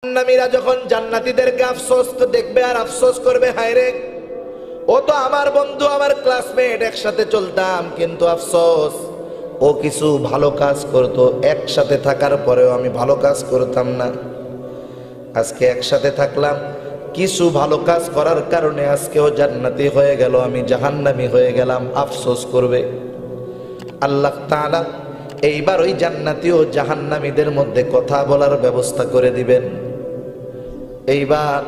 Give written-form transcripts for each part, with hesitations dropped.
জাহান্নামীরা যখন জান্নাতীদেরকে আফসোস দেখবে আর আফসোস করবে, হায় রে ও তো আমার বন্ধু, আমার ক্লাসমেট, একসাথে চলতাম, কিন্তু আফসোস ও কিছু ভালো কাজ করতো, একসাথে থাকার পরেও আমি ভালো কাজ করতাম না। আজকে একসাথে থাকলাম, কিছু ভালো কাজ করার কারণে আজকে ও জান্নাতি হয়ে গেল, আমি জাহান্নামী হয়ে গেলাম, আফসোস করবে। আল্লাহ তাআলা এইবার ওই জান্নাতি ও জাহান্নামীদের মধ্যে কথা বলার ব্যবস্থা করে দিবেন। এইবার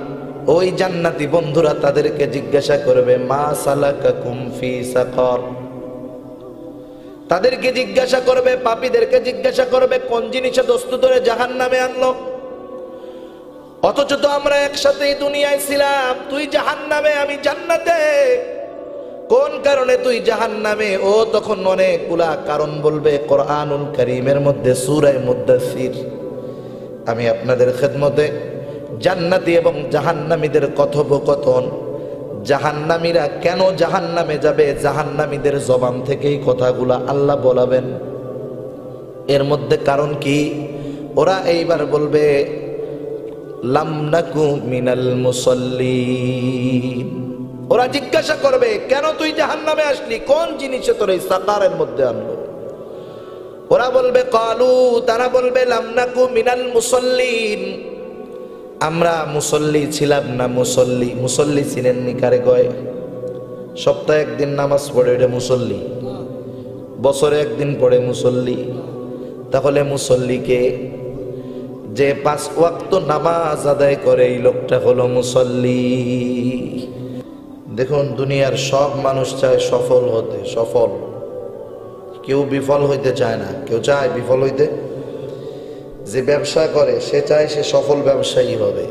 ওই জান্নাতি বন্ধুরা তাদেরকে জিজ্ঞাসা করবে, মা সালাকাকুম ফি সাকার। তাদেরকে জিজ্ঞাসা করবে, পাপীদেরকে জিজ্ঞাসা করবে, কোন জিনিসে দোস্ত ধরে জাহান্নামে আনলো? অথচ তো আমরা একসাথে দুনিয়ায় ছিলাম, তুই জাহান্নামে আমি জান্নাতে, কোন কারণে তুই জাহান্নামে? ও তখন অনেকগুলা কারণ বলবে। কোরআনুল কারীমের মধ্যে সূরা মুদ্দাসসির আমি আপনাদের খেদমতে জান্নাতি এবং জাহান্নামীদের কথোপকথন, জাহান্নামীরা কেন জাহান্নামে যাবে, জাহান্নামীদের জবান থেকেই কথাগুলা আল্লাহ বলাবেন। এর মধ্যে কারণ কি? ওরা এইবার বলবে, লাম নাকু মিনাল মুসাল্লিন। ওরা জিজ্ঞাসা করবে, কেন তুই জাহান্নামে আসলি, কোন জিনিসে তোর এই সাকারের মধ্যে আনলো? ওরা বলবে, কালু, তারা বলবে, লাম নাকু মিনাল মুসাল্লিন, আমরা মুসল্লি ছিলাম না। মুসল্লি, মুসল্লি ছিলেন নি কারে কয়? সপ্তাহে একদিন নামাজ পড়ে এটা মুসল্লি, বছরে একদিন পড়ে মুসল্লি। তাহলে মুসল্লিকে যে 5 ওয়াক্ত নামাজ আদায় করে এই লোকটা হলো মুসল্লি। দেখুন, দুনিয়ার সব মানুষ চায় সফল হতে, সফল, কেউ বিফল হইতে চায় না। কেউ চায় বিফল হইতে? যে ব্যবসা করে সে চায় সে সফল ব্যবসায়ী হবে,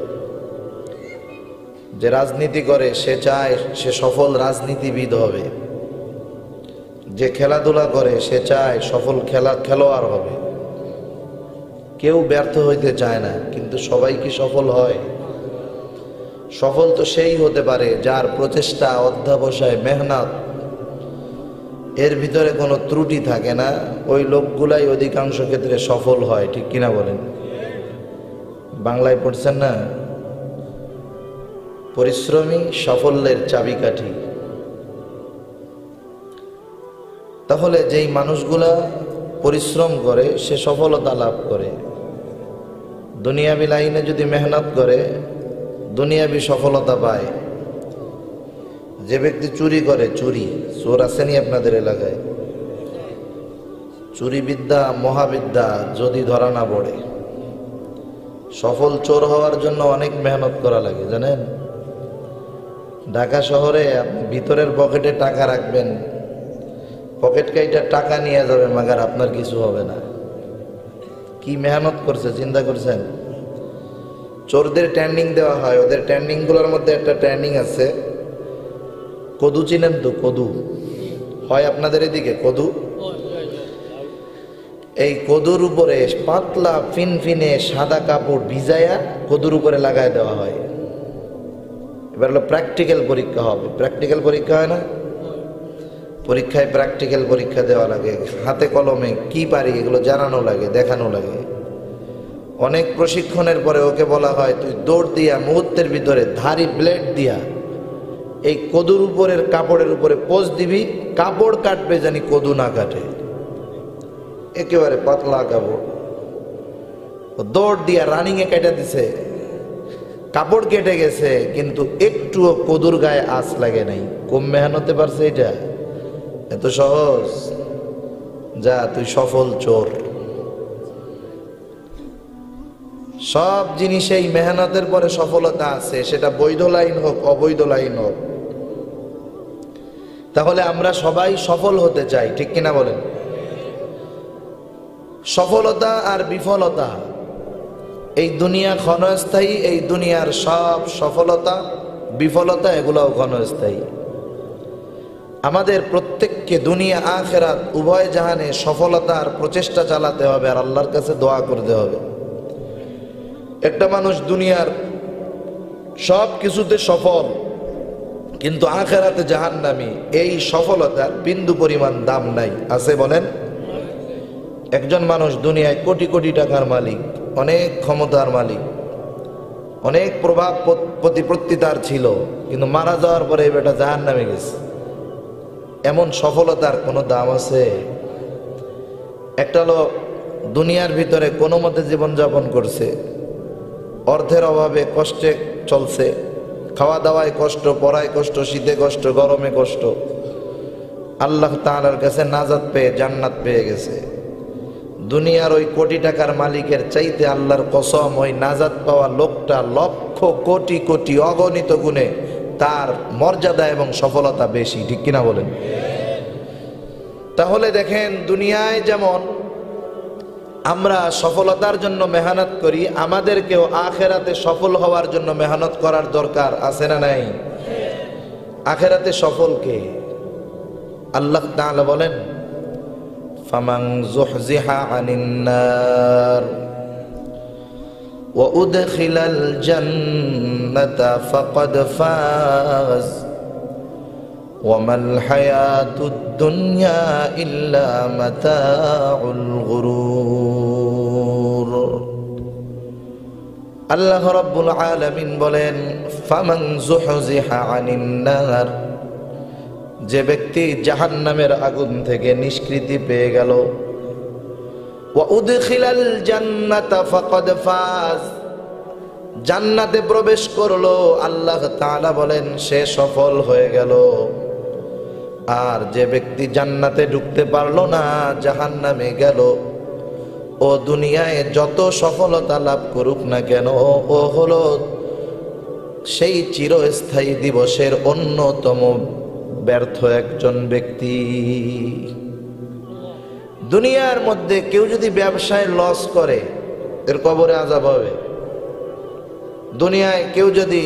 যে রাজনীতি করে সে চায় সে সফল রাজনীতিবিদ হবে, যে খেলাধুলা করে সে চায় সফল খেলোয়াড় হবে। কেউ ব্যর্থ হইতে চায় না, কিন্তু সবাই কি সফল হয়? সফল তো সেই হতে পারে যার প্রচেষ্টা, অধ্যবসায়, মেহনত, এর ভিতরে কোনো ত্রুটি থাকে না। ওই লোকগুলাই অধিকাংশ ক্ষেত্রে সফল হয়, ঠিক কিনা বলেন? বাংলায় পড়ছেন না, পরিশ্রমী সাফল্যের চাবিকাঠি। তাহলে যেই মানুষগুলা পরিশ্রম করে সে সফলতা লাভ করে। দুনিয়াবি লাইনে যদি মেহনত করে দুনিয়াবি সফলতা পায়। যে ব্যক্তি চুরি করে, চুরি, চোর আসেনি আপনাদের এলাকায়? চুরি বিদ্যা মহাবিদ্যা, যদি ধরা না পড়ে। সফল চোর হওয়ার জন্য অনেক মেহনত করা লাগে, জানেন? ঢাকা শহরে আপনি ভিতরের পকেটে টাকা রাখবেন, পকেট কাইটা টাকা নিয়ে যাবে, মাগার আপনার কিছু হবে না। কি মেহনত করছে চিন্তা করছেন? চোরদের ট্রেনিং দেওয়া হয়, ওদের ট্রেনিং গুলোর মধ্যে একটা ট্রেনিং আছে, কদু চিনেন তো? কদু হয় আপনাদের এদিকে? কদু, এই কদুর উপরে পাতলা ফিনফিনে সাদা কাপড় ভিজাইয়া কদুর উপরে লাগাই দেওয়া হয়। এবার হলো প্র্যাকটিক্যাল পরীক্ষা হবে। প্র্যাকটিক্যাল পরীক্ষা হয় না? পরীক্ষায় প্র্যাকটিক্যাল পরীক্ষা দেওয়া লাগে, হাতে কলমে কি পারি এগুলো জানানো লাগে, দেখানো লাগে। অনেক প্রশিক্ষণের পরে ওকে বলা হয়, তুই দৌড় দিয়া মুহূর্তের ভিতরে ধারি ব্লেড দিয়া এই কদুর উপরের কাপড়ের উপরে পোজ দিবি, কাপড় কাটবে জানি কদু না কাটে, একেবারে পাতলা কাপড়। দৌড় দিয়া রানিং এ কেটে দিছে, কাপড় কেটে গেছে, কিন্তু একটুও কদুর গায়ে আঁচ লাগে নাই। কম মেহনতে পারছে এটা? এত সহজ? যা, তুই সফল চোর। সব জিনিসেই মেহনতের পরে সফলতা আছে, সেটা বৈধ লাইন হোক অবৈধ লাইন হোক। তাহলে আমরা সবাই সফল হতে চাই, ঠিক কিনা বলেন? সফলতা আর বিফলতা, এই দুনিয়া ক্ষণস্থায়ী, এই দুনিয়ার সব সফলতা বিফলতা এগুলোও ক্ষণস্থায়ী। আমাদের প্রত্যেককে দুনিয়া আখিরাত উভয় জাহানে সফলতার প্রচেষ্টা চালাতে হবে আর আল্লাহর কাছে দোয়া করতে হবে। একটা মানুষ দুনিয়ার সব কিছুতে সফল কিন্তু আখিরাতে জাহান্নামী, এই সফলতার বিন্দু পরিমাণ দাম নাই, আছে বলেন? একজন মানুষ দুনিয়ায় কোটি কোটি টাকার মালিক, অনেক ক্ষমতার মালিক, অনেক প্রভাব প্রতিপত্তি তার ছিল, কিন্তু মারা যাওয়ার পরে এই বেটা জাহান্নামে গেছে। এমন সফলতার কোনো দাম আছে? একটা হলো দুনিয়ার ভিতরে কোনো মতে জীবনযাপন করছে, অর্থের অভাবে কষ্টে চলছে, খাওয়া দাওয়ায় কষ্ট, পড়ায় কষ্ট, শীতে কষ্ট, গরমে কষ্ট, আল্লাহ তাআলার কাছে নাজাত পেয়ে জান্নাত পেয়ে গেছে। দুনিয়ার ওই কোটি টাকার মালিকের চাইতে আল্লাহর কসম ওই নাজাত পাওয়া লোকটা লক্ষ কোটি কোটি অগণিত গুণে তার মর্যাদা এবং সফলতা বেশি, ঠিক কিনা বলেন? তাহলে দেখেন, দুনিয়ায় যেমন আমরা সফলতার জন্য মেহনত করি, আমাদেরকেও আখেরাতে সফল হওয়ার জন্য মেহনত করার দরকার আছে না নাই? আখেরাতে সফল কে? আল্লাহ তাআলা বলেন, ফামান যুহজিহা আনিন নার ওয়া উদখিলাল জান্নাতা ফাকাদ ফাজ ওয়া মাল হায়াতুদ দুনিয়া ইল্লা মাতাউল গুরুর। আল্লাহ রাব্বুল আলামিন বলেন, ফামান যুহজিহা আনিন নার, যে ব্যক্তি জাহান্নামের আগুন থেকে নিষ্কৃতি পেয়ে গেল, ওয়া উদখিলাল জান্নাতা ফাকাদ ফাজ, জান্নাতে প্রবেশ করলো, আল্লাহ তাআলা বলেন সে সফল হয়ে গেল। আর যে ব্যক্তি জান্নাতে ঢুকতে পারলো না, জাহান্নামে গেল, ও দুনিয়ায় যত সফলতা লাভ করুক না কেন, ও হলো সেই চিরস্থায়ী দিবসের অন্যতম ব্যর্থ একজন ব্যক্তি। দুনিয়ার মধ্যে কেউ যদি ব্যবসায় লস করে, এর কবরে আযাব হবে। দুনিয়ায় কেউ যদি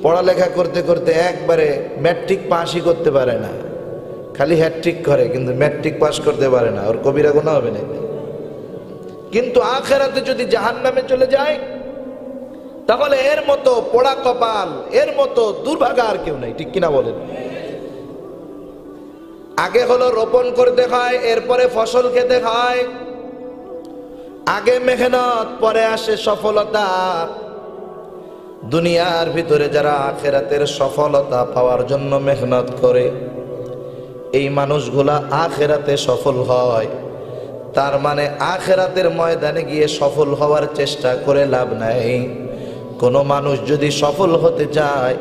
পড়ালেখা করতে করতে একবারে ম্যাট্রিক পাসই করতে পারে না, খালি হ্যাট্রিক করে কিন্তু ম্যাট্রিক পাস করতে পারে না, ওর কবিরা গুনাহ হবে না। কিন্তু আখিরাতে যদি জাহান্নামে চলে যায়, তাহলে এর মতো পোড়া কপাল, এর মতো দুর্ভাগা আর কেউ নাই, ঠিক কিনা বলেন? আগে হলো রোপণ করতে হয়, এরপরে ফসল খেতে হয়, আগে মেহনত পরে আসে সফলতা। দুনিয়ার ভিতরে যারা আখিরাতের সফলতা পাওয়ার জন্য মেহনত করে, এই মানুষগুলা আখিরাতে সফল হয়। তার মানে আখিরাতের ময়দানে গিয়ে সফল হওয়ার চেষ্টা করে লাভ নাই। কোনো মানুষ যদি সফল হতে চায়,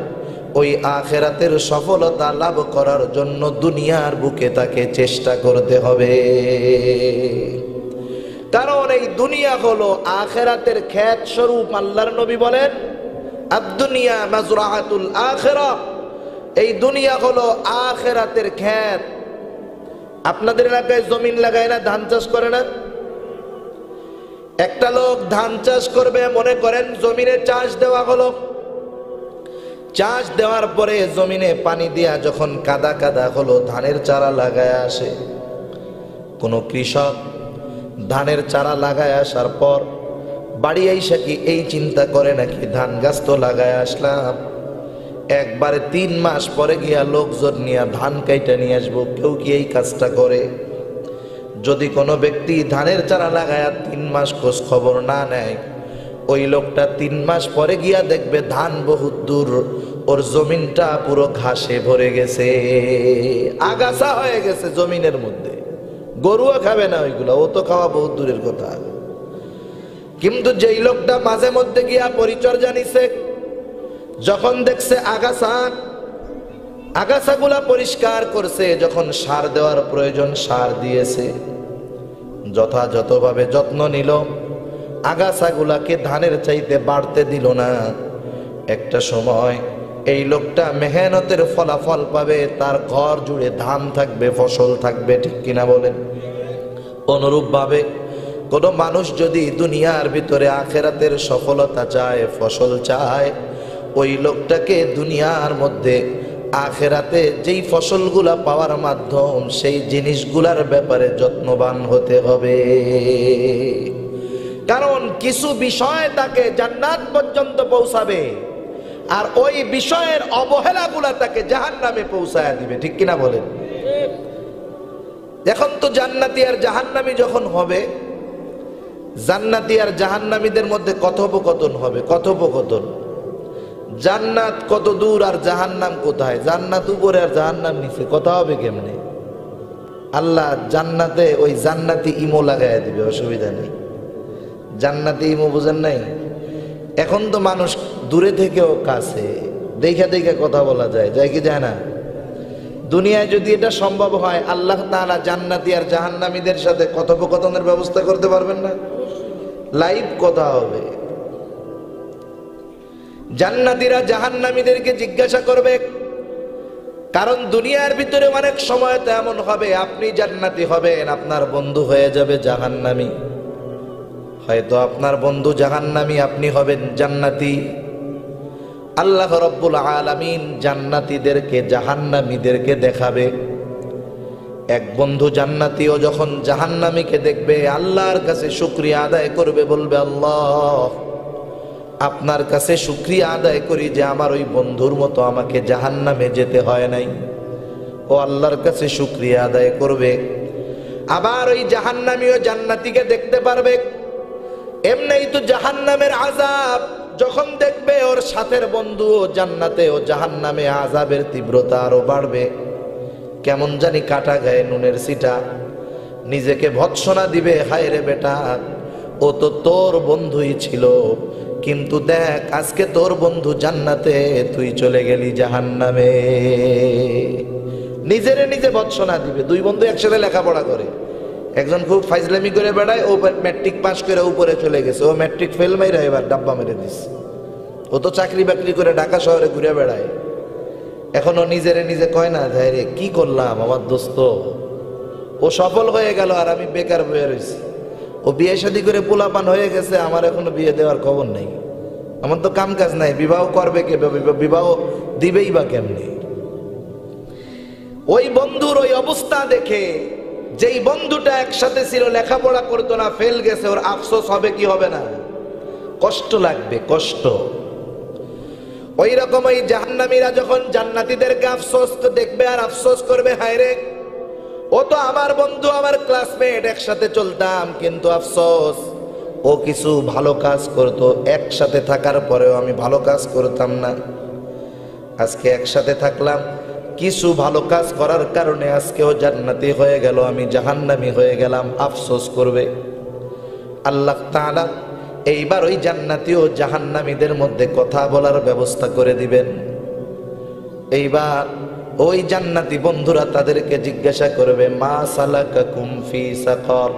ওই আখিরাতের সফলতা লাভ করার জন্য দুনিয়ার বুকে তাকে চেষ্টা করতে হবে। কারণ এই দুনিয়া হলো আখিরাতের ক্ষেত স্বরূপ। আল্লাহর নবী বলেন, আদ-দুনিয়া মাজরাআতুল আখিরাহ, এই দুনিয়া হলো আখিরাতের ক্ষেত। আপনাদের এলাকায় জমিন লাগায় না, ধান চাষ করে না? একটা লোক ধান চাষ করবে, মনে করেন জমিনে চাষ দেওয়া হলো, চাষ দেওয়ার পরে জমিনে পানি দিয়া যখন কাদা কাদা হলো, ধানের চারা লাগায় আসে। কোন কৃষক ধানের চারা লাগায় আসার পর বাড়ি আইসা কি এই চিন্তা করে নাকি, ধান গাছ তো লাগায় আসলাম, একবারে 3 মাস পরে গিয়া লোকজন নিয়ে ধান কাইটা নিয়ে আসবো? কেউ কি এই কাজটা করে? যদি কোনো ব্যক্তি ধানের চারা লাগায় 3 মাস খোঁজ খবর না নেয়, ওই লোকটা 3 মাস পরে গিয়া দেখবে ধান বহুত দূর, ওর জমিনটা পুরো ঘাসে ভরে গেছে, আগাছা হয়ে গেছে জমিনের মধ্যে। গরুও খাবে না ওইগুলো, ও তো খাওয়া বহুত দূরের কথা। কিন্তু যেই লোকটা মাঝে মধ্যে গিয়া পরিচর্যা নিছে, যখন দেখছে আগাছাগুলা পরিষ্কার করছে, যখন সার দেওয়ার প্রয়োজন সার দিয়েছে, যথাযথভাবে যত্ন নিল, আগাছাগুলাকে ধানের চাইতে বাড়তে দিল না, একটা সময় এই লোকটা মেহনতের ফলাফল পাবে, তার ঘর জুড়ে ধান থাকবে, ফসল থাকবে, ঠিক কিনা বলেন? অনুরূপভাবে কোনো মানুষ যদি দুনিয়ার ভিতরে আখিরাতের সফলতা চায়, ফসল চায়, ওই লোকটাকে দুনিয়ার মধ্যে আখিরাতে যেই ফসলগুলা পাওয়ার মাধ্যম, সেই জিনিসগুলার ব্যাপারে যত্নবান হতে হবে। কারণ কিছু বিষয় তাকে জান্নাত পর্যন্ত পৌঁছাবে, আর ওই বিষয়ের অবহেলাগুলা তাকে জাহান্নামে পৌঁছায় দিবে, ঠিক কিনা বলেন? এখন তো জান্নাতি আর জাহান্নামী যখন হবে, জান্নাতি আর জাহান্নামীদের মধ্যে কথোপকথন হবে, কথোপকথন। জান্নাত কত দূর আর জাহান্নাম কোথায়, জান্নাত উপরে আর জাহান্নাম নিচে, কথা হবে কেমনে? আল্লাহ জান্নাতে ওই জান্নাতি ইমো লাগাইয়া দিবে, অসুবিধা নেই। জান্নাতি ইমো বুঝেন নাই? এখন তো মানুষ দূরে থেকেও কাছে দেখা দেখা কথা বলা যায়, যায় কি যায় না? দুনিয়ায় যদি এটা সম্ভব হয়, আল্লাহ তাআলা জান্নাতি আর জাহান্নামীদের সাথে কথোপকথনের ব্যবস্থা করতে পারবেন না? লাইভ কথা হবে। জান্নাতীরা জাহান্নামীদেরকে জিজ্ঞাসা করবে, কারণ দুনিয়ার ভিতরে অনেক সময় তো এমন হবে আপনি জান্নাতি হবেন, আপনার বন্ধু হয়ে যাবে জাহান্নামী। হয়তো আপনার বন্ধু জাহান্নামী, আপনি হবেন জান্নাতি। আল্লাহ রব্বুল আলামিন জান্নাতীদেরকে জাহান্নামীদেরকে দেখাবে। এক বন্ধু জান্নাতীও যখন জাহান্নামীকে দেখবে, আল্লাহর কাছে শুকরিয়া আদায় করবে, বলবে আল্লাহ আপনার কাছে শুকরিয়া আদায় করি যে আমার ওই বন্ধুর মতো আমাকে জাহান্নামে যেতে হয় নাই। ও আল্লাহর কাছে শুকরিয়া আদায় করবে। আবার ওই জাহান্নামীও জান্নাতীকে দেখতে পারবে। এমনিই তো জাহান্নামের আযাব যখন দেখবে ওর সাথের বন্ধু ও জান্নাতে ও জাহান্নামে, আযাবের তীব্রতা আরো বাড়বে। কেমন জানি কাটা গায়ে নুনের ছিটা, নিজেকে ভৎসনা দিবে, হায় রে বেটা ও তো তোর বন্ধুই ছিল, কিন্তু দেখ আজকে তোর বন্ধু জান্নাতে, তুই চলে গেলি জাহান্নামে। নিজেরে নিজে ভৎসনা দিবে। দুই বন্ধু একসাথে লেখাপড়া করে, একজন খুব ফাইজলামি করে বেড়ায়, ও ম্যাট্রিক পাস করে উপরে চলে গেছে, ও ম্যাট্রিক ফেল মাইরা এবার ডাব্বা মেরে দিস। ও তো চাকরি বাকরি করে ঢাকা শহরে ঘুরে বেড়ায়, এখনো নিজেরে নিজে কয় না রে কি করলাম আমার দোস্ত, ও সফল হয়ে গেল আর আমি বেকার বয়ে রয়েছি। ও বিয়ে শাদী করে পোলাপান হয়ে গেছে, আমার এখনো বিয়ে দেওয়ার খবর নেই, আমার তো কাম কাজ নাই, বিবাহ করবে কে, বিবাহ দিবেই বা কেমনি? ওই বন্ধুর ওই অবস্থা দেখে, যেই বন্ধুটা একসাথে ছিল, লেখাপড়া করতো না, ফেল গেছে, ওর আফসোস হবে কি হবে না? কষ্ট লাগবে, কষ্ট। ওই রকম ওই জাহান্নামীরা যখন জান্নাতীদেরকে আফসোস দেখবে আর আফসোস করবে, হায় রে ও তো আমার বন্ধু, আমার ক্লাসমেট, একসাথে চলতাম, কিন্তু আফসোস ও কিছু ভালো কাজ করতো, একসাথে থাকার পরেও আমি ভালো কাজ করতাম না। আজকে একসাথে থাকলাম, কিছু ভালো কাজ করার কারণে আজকেও জান্নাতি হয়ে গেল, আমি জাহান্নামী হয়ে গেলাম, আফসোস করবে। আল্লাহ তাআলা এইবার ওই জান্নাতি ও জাহান্নামীদের মধ্যে কথা বলার ব্যবস্থা করে দিবেন। এইবার ওই জান্নাতি বন্ধুরা তাদেরকে জিজ্ঞাসা করবে, মা সালাকাকুম ফি সাকার।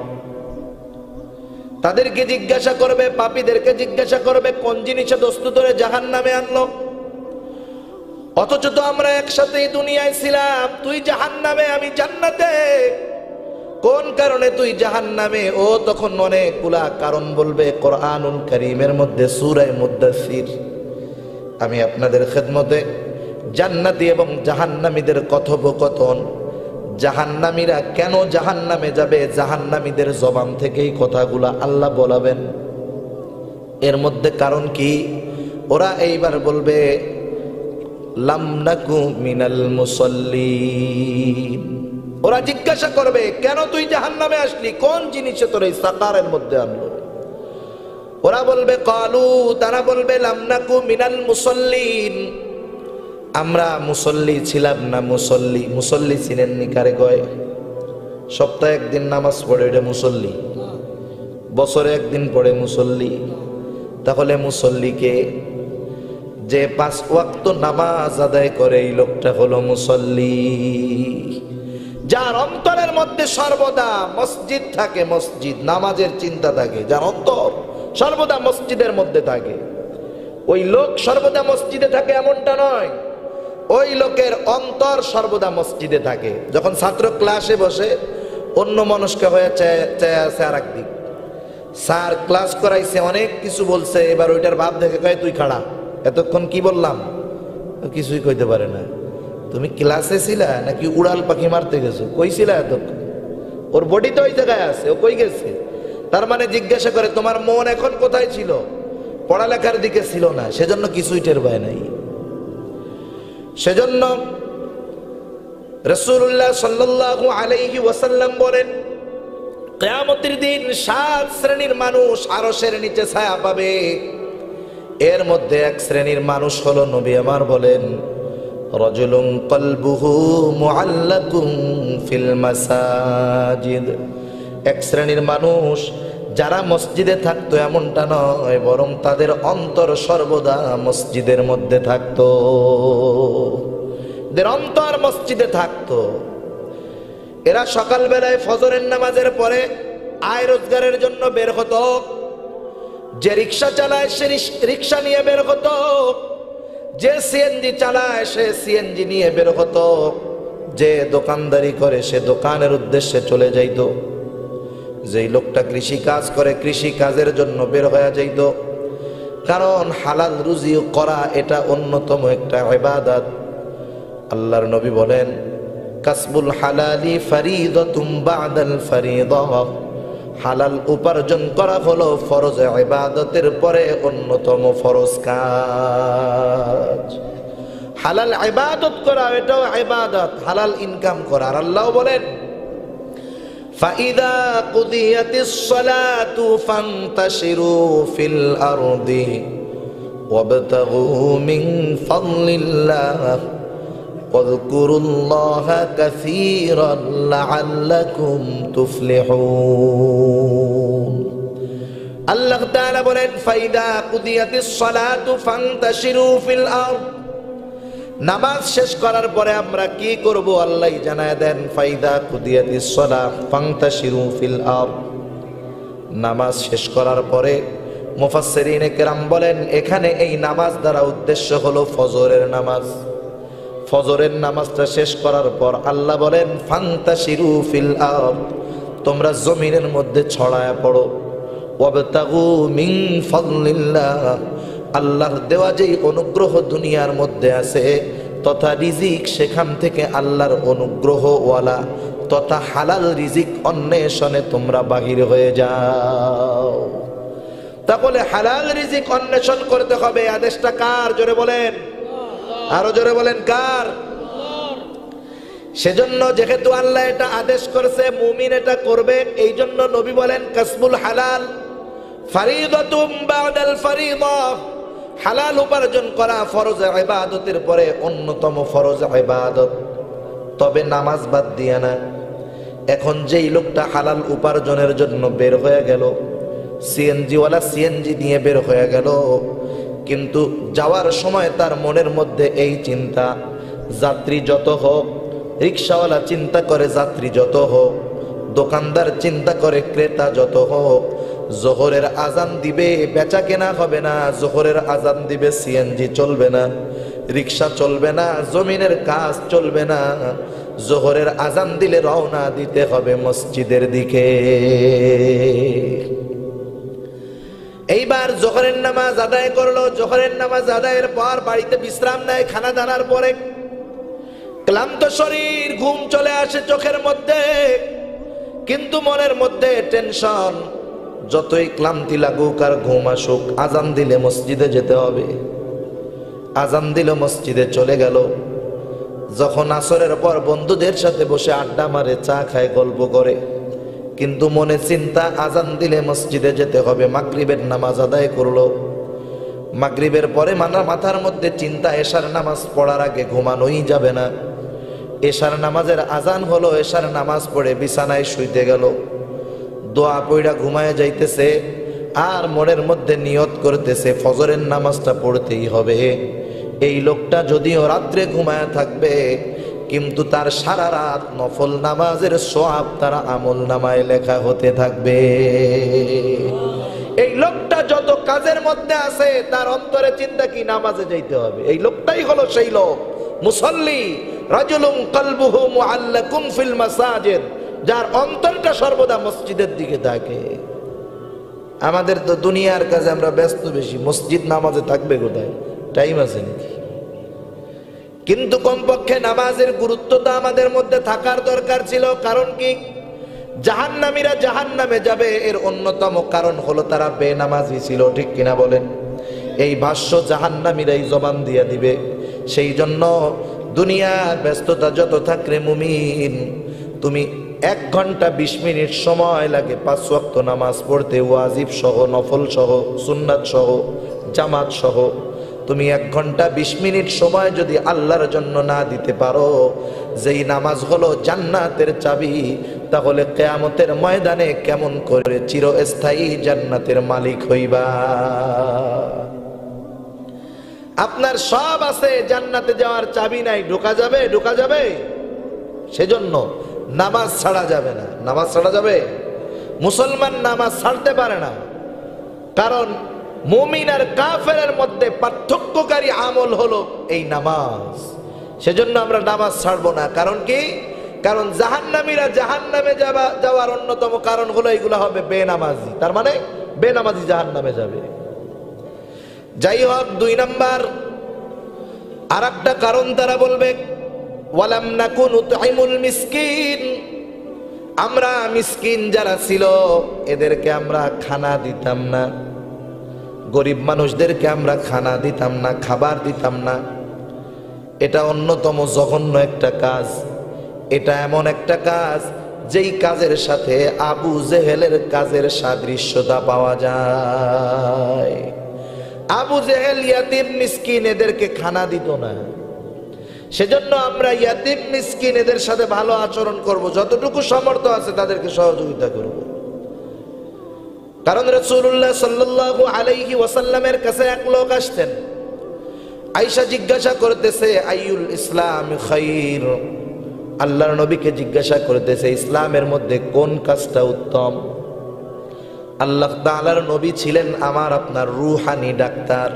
তাদেরকে জিজ্ঞাসা করবে, পাপীদেরকে জিজ্ঞাসা করবে, কোন জিনিসে দোস্ত ধরে জাহান্নামে আনলো? অথচ তো আমরা একসাথেই দুনিয়ায় ছিলাম, তুই জাহান্নামে আমি জান্নাতে, কোন কারণে তুই জাহান্নামে? ও তখন অনেকগুলা কারণ বলবে। কোরআনুল কারীমের মধ্যে সূরা মুদ্দাসসির আমি আপনাদের খেদমতে জান্নাতি এবং জাহান্নামীদের কথোপকথন, জাহান্নামীরা কেন জাহান্নামে যাবে, জাহান্নামীদের জবান থেকেই কথাগুলা আল্লাহ বলাবেন। এর মধ্যে কারণ কি? ওরা এইবার বলবে, লাম নাকু মিনাল মুসাল্লিন। ওরা জিজ্ঞাসা করবে, কেন তুই জাহান্নামে আসলি, কোন জিনিসে তোর এই সাকারের মধ্যে আনলো? ওরা বলবে, কালু, তারা বলবে, লাম নাকু মিনাল মুসাল্লিন, আমরা মুসল্লি ছিলাম না। মুসল্লি, মুসল্লি চিনেননি কারে কয়? সপ্তাহে একদিন নামাজ পড়ে এটা মুসল্লি, বছরে একদিন পড়ে মুসল্লি। তাহলে মুসল্লিকে যে 5 ওয়াক্ত নামাজ আদায় করে, এই লোকটা হলো মুসল্লি। যার অন্তরের মধ্যে সর্বদা মসজিদ থাকে, মসজিদ নামাজের চিন্তা থাকে, যার অন্তর সর্বদা মসজিদের মধ্যে থাকে, ওই লোক সর্বদা মসজিদে থাকে এমনটা নয়, ওই লোকের অন্তর সর্বদা মসজিদে থাকে। যখন ছাত্র ক্লাসে বসে অন্য মনস্ক হয়ে চেয়ে আছে আর একদিক, স্যার ক্লাস করাইছে, অনেক কিছু বলছে, এবার ওইটার ভাব দেখে কয়, তুই খাড়া, এতক্ষণ কি বললাম? কিছুই কইতে পারে না। তুমি ক্লাসে ছিলা নাকি উড়াল পাখি মারতে গেছো? কইছিলা এতক্ষণ? ওর বডি তো ওই জায়গায় আছে, ও কই গেছে? তার মানে জিজ্ঞাসা করে, তোমার মন এখন কোথায় ছিল? পড়ালেখার দিকে ছিল না, সেজন্য কিছুই টের পায় নাই। সেজন্য রাসূলুল্লাহ সাল্লাল্লাহু আলাইহি ওয়াসাল্লাম বলেন, কিয়ামতের দিন 7 শ্রেণীর মানুষ আরশের নিচে ছায়া পাবে। এর মধ্যে এক শ্রেণীর মানুষ হলো, নবী আমার বলেন, রাজুলুন কলবুহু মুআল্লাকুন ফিল মাসাজিদ। এক শ্রেণীর মানুষ যারা মসজিদে থাকতো এমনটা নয়, বরং তাদের অন্তর সর্বদা মসজিদের মধ্যে থাকতো, এদের অন্তর মসজিদে থাকতো। এরা সকালবেলায় ফজরের নামাজের পরে আয় রোজগারের জন্য বের হতো। যে রিক্সা চালায় সে রিক্সা নিয়ে বের হতো, যে সিএনজি চালায় সে সিএনজি নিয়ে বের হতো, যে দোকানদারি করে সে দোকানের উদ্দেশ্যে চলে যাইত, যেই লোকটা কৃষি কাজ করে কৃষি কাজের জন্য বের হয়ে যাইত। কারণ হালাল রুজি করা এটা অন্যতম একটা ইবাদত। আল্লাহর নবী বলেন, কাসবুল হালালি ফারিদাতুম বাদাল ফারিদাহ। হালাল উপার্জন করা হলো ফরজ ইবাদতের পরে অন্যতম ফরজ কাজ। হালাল ইবাদত করা এটাও ইবাদত, হালাল ইনকাম করা। আর আল্লাহ বলেন, ফাইদা কুদিয়াতিস সালাতু ফান্তাশিরু ফিল আরদি ওয়াবতাগু মিন ফাদলিল্লাহ ওয়াযকুরুল্লাহা কাসীরান লাআল্লাকুম তুফলিহুন। আল্লাহ তাআলা বলেন, ফাইদা কুদিয়াতিস সালাতু ফান্তাশিরু ফিল আরদ। নামাজ শেষ করার পরে আমরা কি করব আল্লাহ জানায় দেন। ফাইদা কুদিয়াতিস সালাহ ফান্তাশিরু ফিল আরদ। নামাজ শেষ করার পরে মুফাসসিরিনে কেরাম বলেন, এখানে এই নামাজ দ্বারা উদ্দেশ্য হলো ফজরের নামাজ। ফজরের নামাজটা শেষ করার পর আল্লাহ বলেন, ফান্তাশিরু ফিল আরদ, তোমরা জমিনের মধ্যে ছড়ায়া পড়ো। ওয়াবতাগু মিন ফাদলিল্লাহ, আল্লাহর দেওয়া যেই অনুগ্রহ দুনিয়ার মধ্যে আছে তথা রিজিক, সেখান থেকে আল্লাহর অনুগ্রহ ওয়ালা তথা হালাল রিজিক অন্বেষণে তোমরা বাহির হয়ে যাও। তাহলে হালাল রিজিক অন্বেষণ করতে হবে। আদেশটা কার? জোরে বলেন, আরো জোরে বলেন, কার? সেজন্য যেহেতু আল্লাহ এটা আদেশ করেছে, মুমিন এটা করবে। এই জন্য নবী বলেন, কাসবুল হালাল ফারিদাতুম বাদাল ফারিদাহ। হালাল উপার্জন করা ফরজ ইবাদতের পরে অন্যতম ফরজ ইবাদত। তবে নামাজ বাদ দিয়া না। এখন যেই লোকটা হালাল উপার্জনের জন্য বের হয়ে গেল, সিএনজিওয়ালা সিএনজি নিয়ে বের হয়ে গেল, কিন্তু যাওয়ার সময় তার মনের মধ্যে এই চিন্তা, যাত্রী যত হোক, রিক্সাওয়ালা চিন্তা করে যাত্রী যত হোক, দোকানদার চিন্তা করে ক্রেতা যত হোক, জোহরের আজান দিবে বেচা কেনা হবে না, জোহরের আজান দিবে সিএনজি চলবে না, রিক্সা চলবে না, জমিনের কাজ চলবে না, জোহরের আজান দিলে রওনা দিতে হবে মসজিদের দিকে। এইবার জোহরের নামাজ আদায় করলো। জোহরের নামাজ আদায়ের পর বাড়িতে বিশ্রাম নেয়। খানা দানার পরে ক্লান্ত শরীর, ঘুম চলে আসে চোখের মধ্যে, কিন্তু মনের মধ্যে টেনশন। যতই ক্লান্তি লাগুক আর ঘুম আসুক, আজান দিলে মসজিদে যেতে হবে। আজান দিল, মসজিদে চলে গেল। যখন আসরের পর বন্ধুদের সাথে বসে আড্ডা মারে, চা খায়, গল্প করে, কিন্তু মনে চিন্তা আজান দিলে মসজিদে যেতে হবে। মাগরিবের নামাজ আদায় করলো। মাগরিবের পরে মাথার মধ্যে চিন্তা, এশার নামাজ পড়ার আগে ঘুমানোই যাবে না। এশার নামাজের আজান হলো, এশার নামাজ পড়ে বিছানায় শুইতে গেল। দোয়া পড়া ঘুমায় যাইতেছে, আর মনের মধ্যে নিয়ত করতেছে ফজরের নামাজটা পড়তেই হবে। এই লোকটা যদিও রাত্রে ঘুমায় থাকবে, কিন্তু তার সারা রাত নফল নামাজের সওয়াব তার আমল নামায় লেখা হতে থাকবে। এই লোকটা যত কাজের মধ্যে আছে, তার অন্তরে চিন্তা কি? নামাজে যাইতে হবে। এই লোকটাই হলো সেই লোক, মুসল্লি, রাজুলুন কলবুহু মুআল্লাকুন ফিল মাসাজিদ, যার অন্তরটা সর্বদা মসজিদের দিকে থাকে। আমাদের তো দুনিয়ার কাজে আমরা ব্যস্ত বেশি, মসজিদ নামাজে থাকবে কোথায়? টাইম আছে নাকি? কিন্তু কমপক্ষে নামাজের গুরুত্বটা আমাদের মধ্যে থাকার দরকার ছিল। কারণ কি? জাহান্নামীরা জাহান্নামে যাবে, এর অন্যতম কারণ হলো তারা বেনামাজি ছিল। ঠিক কিনা বলেন? এই ভাষ্য জাহান্নামীরাই জবান দিয়ে দিবে। সেই জন্য দুনিয়ার ব্যস্ততা যত থাকলে মুমিন, তুমি 1 ঘন্টা 20 মিনিট সময় লাগে 5 ওয়াক্ত নামাজ পড়তে, ওয়াজিব সহ, নফল সহ, সুন্নাত সহ, জামাত সহ। তুমি 1 ঘন্টা 20 মিনিট সময় যদি আল্লাহর জন্য না দিতে পারো, যেই নামাজ হলো জান্নাতের চাবি, তাহলে কিয়ামতের ময়দানে কেমন করে চিরস্থায়ী জান্নাতের মালিক হইবা? আপনার সব আছে, জান্নাতে যাওয়ার চাবি নাই, ঢোকা যাবে? ঢোকা যাবে? সেজন্য নামাজ ছাড়া যাবে না। নামাজ ছাড়া যাবে? মুসলমান নামাজ ছাড়তে পারে না, কারণ মুমিন আর কাফেরের মধ্যে পার্থক্যকারী আমল হলো এই নামাজ। সেজন্য আমরা নামাজ ছাড়বো না। কারণ কি? কারণ জাহান্নামীরা জাহান্নামে যাওয়ার অন্যতম কারণ হলো এগুলো হবে বেনামাজি। তার মানে বেনামাজি জাহান্নামে যাবে। যাই হোক, 2 নাম্বার আর একটা কারণ তারা বলবে, ওয়ালাম নাকুন উতঈমুল মিসকিন, আমরা মিসকিন যারা ছিল এদেরকে আমরা খানা দিতাম না, গরিব মানুষদেরকে আমরা খানা দিতাম না, খাবার দিতাম না। এটা অন্যতম জঘন্য একটা কাজ। এটা এমন একটা কাজ যেই কাজের সাথে আবু জেহেলের কাজের সাদৃশ্যতা পাওয়া যায়। আবু জেহেল ইয়াতিম মিসকিন এদেরকে খানা দিত না। সেজন্য আমরা ইয়াতিম মিসকিন এদের সাথে ভালো আচরণ করব, যতটুকু সামর্থ্য আছে তাদেরকে সহযোগিতা করব। কারণ রাসূলুল্লাহ সাল্লাল্লাহু আলাইহি ওয়াসাল্লামের কাছে এক লোক আসতেন। আয়েশা জিজ্ঞাসা করতেছে, আইয়ুল ইসলাম খায়র, আল্লাহর নবীকে জিজ্ঞাসা করতেছে ইসলামের মধ্যে কোন কাজটা উত্তম। আল্লাহ তাআলার নবী ছিলেন আমার আপনার রূহানি ডাক্তার।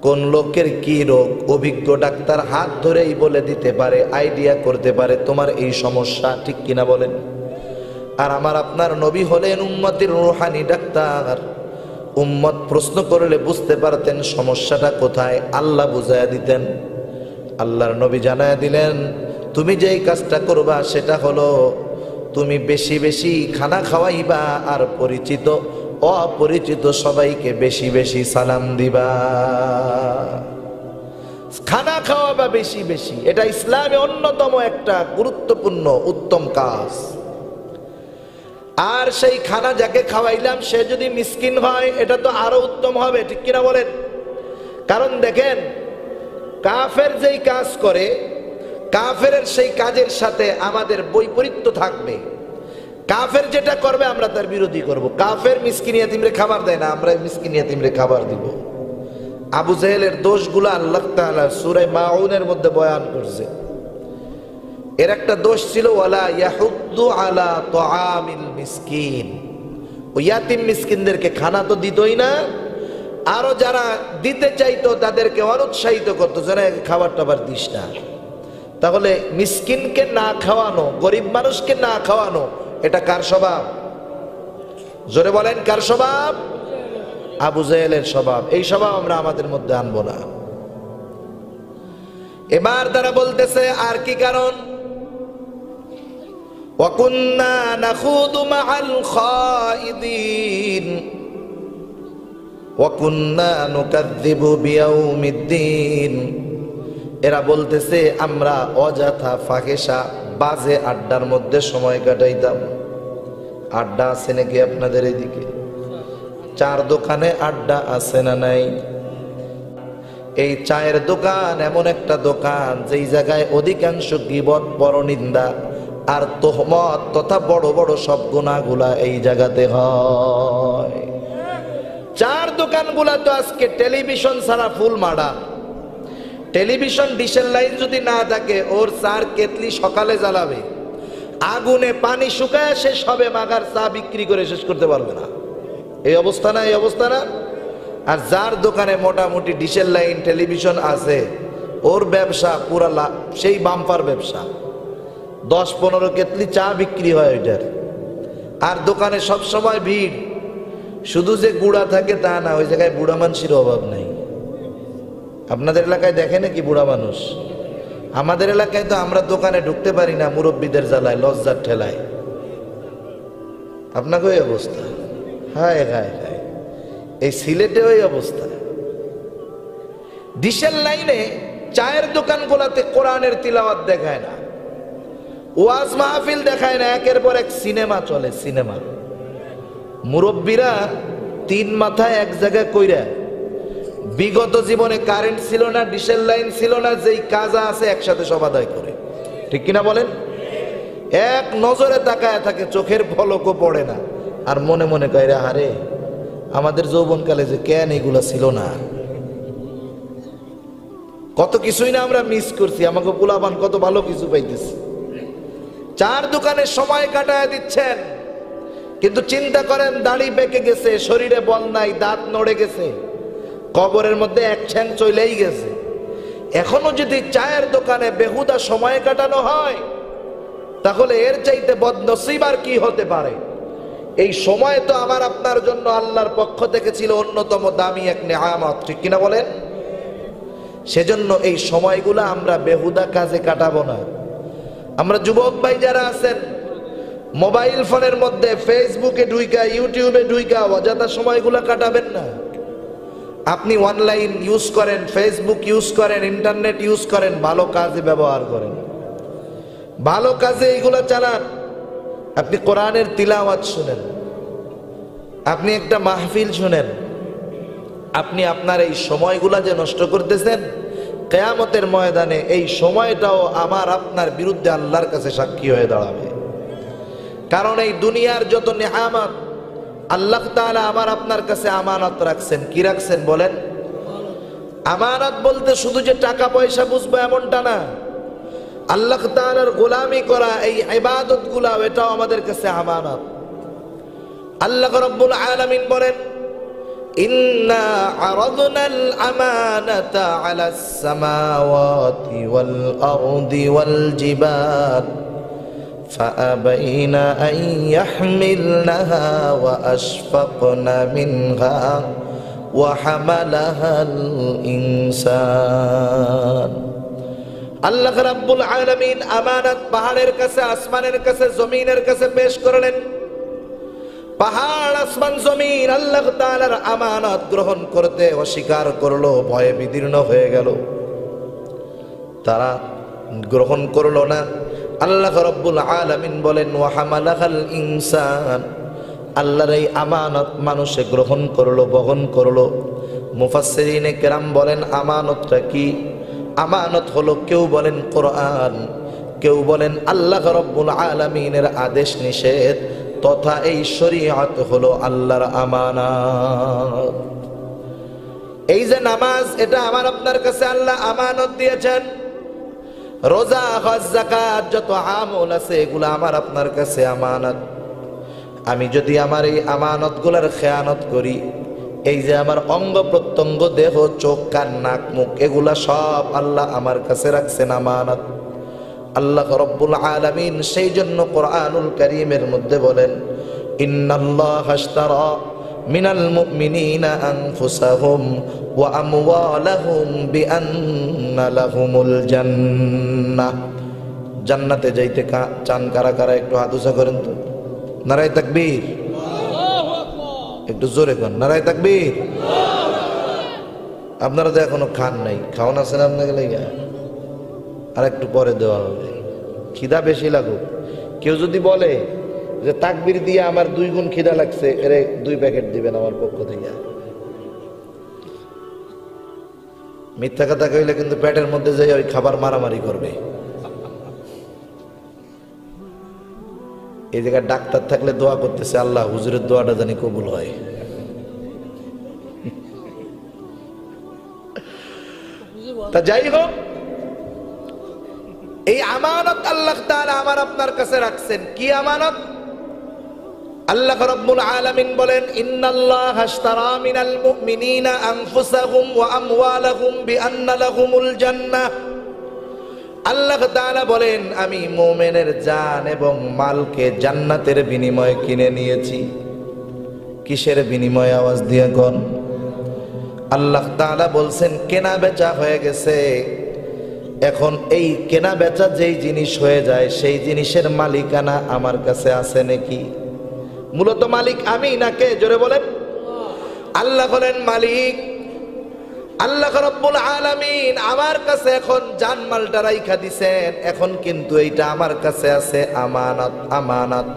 কোন লোকের কি রোগ, অভিজ্ঞ ডাক্তার হাত ধরেই বলে দিতে পারে, আইডিয়া করতে পারে তোমার এই সমস্যা, ঠিক কিনা বলেন? আর আমার আপনার নবী হলেন উম্মতের রূহানি ডাক্তার। উম্মত প্রশ্ন করলে বুঝতে পারতেন সমস্যাটা কোথায়, আল্লাহ বুঝাইয়া দিতেন। আল্লাহর নবী জানায়া দিলেন, তুমি যেই কাজটা করবা সেটা হলো তুমি বেশি বেশি খানা খাওয়াইবা, আর পরিচিত অপরিচিত সবাইকে বেশি বেশি সালাম দিবা। খানা খাওয়াবা বেশি বেশি, এটা ইসলামে অন্যতম একটা গুরুত্বপূর্ণ উত্তম কাজ। আর সেই খানা যাকে খাওয়াইলাম সে যদি মিসকিন হয়, এটা তো আরো উত্তম হবে, ঠিক কিনা বলেন? কারণ দেখেন, কাফের যেই কাজ করে, কাফের সেই কাজের সাথে আমাদের বৈপরীত্য থাকবে। কাফের যেটা করবে আমরা তার বিরোধী করব। কাফের মিসকিন ইয়াতিমরে খাবার দেয় না, আমরা মিসকিন ইয়াতিমরে খাবার দিব। আবু জেহেলের দোষগুলো আল্লাহ তাআলা সূরা মাউনের মধ্যে বয়ান করছে। এর একটা দোষ ছিল, ওয়ালা ইয়াহুদ্দু আলা তুআমিল মিসকিন, ওই ইয়াতিম মিসকিনদেরকে খানা তো দিতই না, আরো যারা দিতে চাইতো তাদেরকে অনুৎসাহিত করতো, যেন খাবার টাবার দিস না। তাহলে মিসকিনকে না খাওয়ানো, গরিব মানুষকে না খাওয়ানো, এটা কার স্বভাব? জোরে বলেন, কার স্বভাব? আবু জেহেলের স্বভাব। এই স্বভাব আমরা আমাদের মধ্যে আনবো না। এবার তারা বলতেছে আর কি কারণ? ওয়াকুন্না নাখুদু মাআল খাইদিন ওয়াকুন্না নুকাযযিবু বিয়াউমিদ্দিন। এরা বলতেছে আমরা অযথা ফাহেসা বাজে আড্ডার মধ্যে সময় কাটাইতাম। আড্ডা আছে নাকি আপনাদের এদিকে? চার দোকানে আড্ডা আছে না নাই? এই চায়ের দোকান এমন একটা দোকান যেই জায়গায় অধিকাংশ গীবত, পরনিন্দা আর তোহমত তথা বড় বড় সব গুনাহগুলা এই জায়গাতে হয়। চার দোকানগুলা তো আজকে টেলিভিশন ছাড়া ফুল মাডা। টেলিভিশন ডিশের লাইন যদি না থাকে, ওর চার কেতলি সকালে জ্বালাবে, আগুনে পানি শুকায় শেষ হবে, মাগার চা বিক্রি করে শেষ করতে পারবে না। এই অবস্থা না? এই অবস্থা না? আর যার দোকানে মোটামুটি ডিশের লাইন, টেলিভিশন আছে, ওর ব্যবসা পুরা সেই বাম্পার ব্যবসা, 10-15 কেতলি চা বিক্রি হয় ওইটার। আর দোকানে সব সময় ভিড়। শুধু যে গুড়া থাকে তা না, ওই জায়গায় বুড়া মানুষের অভাব নাই। আপনাদের এলাকায় দেখে নাকি বুড়া মানুষ? আমাদের এলাকায় তো আমরা দোকানে ঢুকতে পারি না, মুরব্বীদের জ্বালায়, লজ্জার ঠেলায়। আপনাকে ওই অবস্থা? হায় হায় হায়, এই সিলেটে ওই অবস্থা। ডিশের লাইনে চায়ের দোকানগুলোতে কোরআনের তিলাওয়াত দেখায় না, ওয়াজ মাহফিল দেখায় না, একের পর এক সিনেমা চলে। সিনেমা মুরব্বীরা তিন মাথায় এক জায়গায় কইরা, বিগত জীবনে কারেন্ট ছিল না, ডিশেল লাইন ছিল না, যেই কাজা আছে একসাথে সব আদায় করে, ঠিক কিনা বলেন? এক নজরে তাকায় থাকে, চোখের পলকও পড়ে না, আর মনে মনে কইরা হারে আমাদের যৌবনকালে যে কেন এগুলা ছিল না, কত কিছুই না আমরা মিস করছি, আমাকে পোলাপান কত ভালো কিছু পাইতেছি। চার দোকানে সময় কাটায় দিচ্ছেন, কিন্তু চিন্তা করেন দাড়ি পেকে গেছে, শরীরে বল নাই, দাঁত নড়ে গেছে, কবরের মধ্যে এক ঠ্যাং চলেই গেছে। এখনো যদি চায়ের দোকানে বেহুদা সময় কাটানো হয়, তাহলে এর চাইতে বদনসিব আর কি হতে পারে? এই সময় তো আমার আপনার জন্য আল্লাহর পক্ষ থেকে ছিল অন্যতম দামি এক নেয়ামত, ঠিক কিনা বলেন? সেজন্য এই সময়গুলো আমরা বেহুদা কাজে কাটাবো না। আমরা যুবক ভাই যারা আছেন, মোবাইল ফোনের মধ্যে ফেসবুকে ঢুইকা, ইউটিউবে ঢুইকা অযথা সময়গুলো কাটাবেন না। আপনি অনলাইন ইউজ করেন, ফেসবুক ইউজ করেন, ইন্টারনেট ইউজ করেন, ভালো কাজে ব্যবহার করেন, ভালো কাজে এইগুলো চালান। আপনি কোরআনের তিলাওয়াত শুনেন, আপনি একটা মাহফিল শুনেন। আপনি আপনার এই সময়গুলা যে নষ্ট করতেছেন, কিয়ামতের ময়দানে এই সময়টাও আমার আপনার বিরুদ্ধে আল্লাহর কাছে সাক্ষী হয়ে দাঁড়াবে। কারণ এই দুনিয়ার যত নেয়ামত আল্লাহ তাআলা আমার আপনার কাছে আমানত রাখছেন। কি রাখছেন বলেন? আমানত বলতে শুধু যে টাকা পয়সা বুঝবো এমনটা না। আল্লাহ তাআলার গোলামি করা এই ইবাদতগুলো, এটাও আমাদের কাছে আমানত। আল্লাহ রাব্বুল আলামিন বলেন, ইন্না আরাদনাল আমানাতা আলাস সামাওয়াতি ওয়াল আরদি ওয়াল জিবাল فأبين أن يحملنها وأشفقن منها وحملها الإنسان। আল্লাহ রাব্বুল আলামিন আমানত পাহাড়ের কাছে, আসমানের কাছে, জমিনের কাছে পেশ করলেন। পাহাড়, আসমান, জমিন আল্লাহ তাআলার আমানত গ্রহণ করতে অস্বীকার করলো, ভয়ে বিদীর্ণ হয়ে গেল, তারা গ্রহণ করলো না। আল্লাহ রাব্বুল আলামিন বলেন, ওয়া হামালাহাল ইনসান, আল্লাহর এই আমানত মানুষে গ্রহণ করলো, বহন করলো। মুফাসসিরিনে কেরাম বলেন আমানতটা কি? আমানত হলো, কেউ বলেন কোরআন, কেউ বলেন আল্লাহ রাব্বুল আলামিনের আদেশ নিষেধ তথা এই শরীয়ত হলো আল্লাহর আমানত। এই যে নামাজ, এটা আমার আপনার কাছে আল্লাহ আমানত দিয়েছেন। রোজা, হজ, যাকাত, যত আমল আছে এগুলো আমার আপনার কাছে আমানত। আমি যদি আমার এই আমানতগুলোর খেয়ানত করি, এই যে আমার অঙ্গ প্রত্যঙ্গ, দেহ, চোখ, কান, নাক, মুখ, এগুলা সব আল্লাহ আমার কাছে রাখছেন আমানত। আল্লাহ রাব্বুল আলামিন সেই জন্য কোরআনুল কারীমের মধ্যে বলেন, ইন্নাল্লাহা আশতারা মিনাল মুমিনিনা আনফুসাহুম ওয়া আমওয়ালাহুম বিআন্না লাহুমুল জান্নাহ। জান্নাতে যাইতে চান কারা কারা? একটু হাত উঁচা করেন তো। নারায়ে তাকবীর, একটু জোরে করেন, নারায়ে তাকবীর। আপনারা তো এখনো খান নাই, খাওয়ান আছে না আপনাকে লেগে? আর একটু পরে দেওয়া হবে, খিদা বেশি লাগুক। কেউ যদি বলে যে তাকবীর দিয়ে আমার 2 গুণ খিদা লাগছে, এর 2 প্যাকেট দিবেন আমার পক্ষ থেকে। মিথ্যা কথা কইলে কিন্তু পেটের মধ্যে যাই ওই খাবার মারামারি করবে। এই জায়গায় ডাক্তার থাকলে দোয়া করতেছে, আল্লাহ হুজুরের দোয়াটা জানি কবুল হয়। তা যাই হোক, এই আমানত আল্লাহ তাআলা আমার আপনার কাছে রাখছেন। কি আমানত? আল্লাহ রাব্বুল আলামিন বলেন, ইন্নাল্লাহা আশতারা মিনাল মুমিনিনা আনফুসাহুম ওয়া আমওয়ালাহুম বিআন্না লাহুমুল জান্নাহ। আল্লাহ তাআলা বলেন, আমি মুমিনের জান এবং মালকে জান্নাতের বিনিময়ে কিনে নিয়েছি। কিসের বিনিময়ে? আওয়াজ দিয়ে কোন? আল্লাহ তাআলা বলছেন কেনা বেচা হয়ে গেছে। এখন এই কেনা বেচা যেই জিনিস হয়ে যায়, সেই জিনিসের মালিকানা আমার কাছে আছে নাকি? মূলত মালিক আমি না কে? জোরে বলেন। আল্লাহ বলেন মালিক। আল্লাহ রাব্বুল আলামিন আমার কাছে এখন জানমালটা রাইখা দিছেন, এখন কিন্তু এইটা আমার কাছে আছে আমানত। আমানত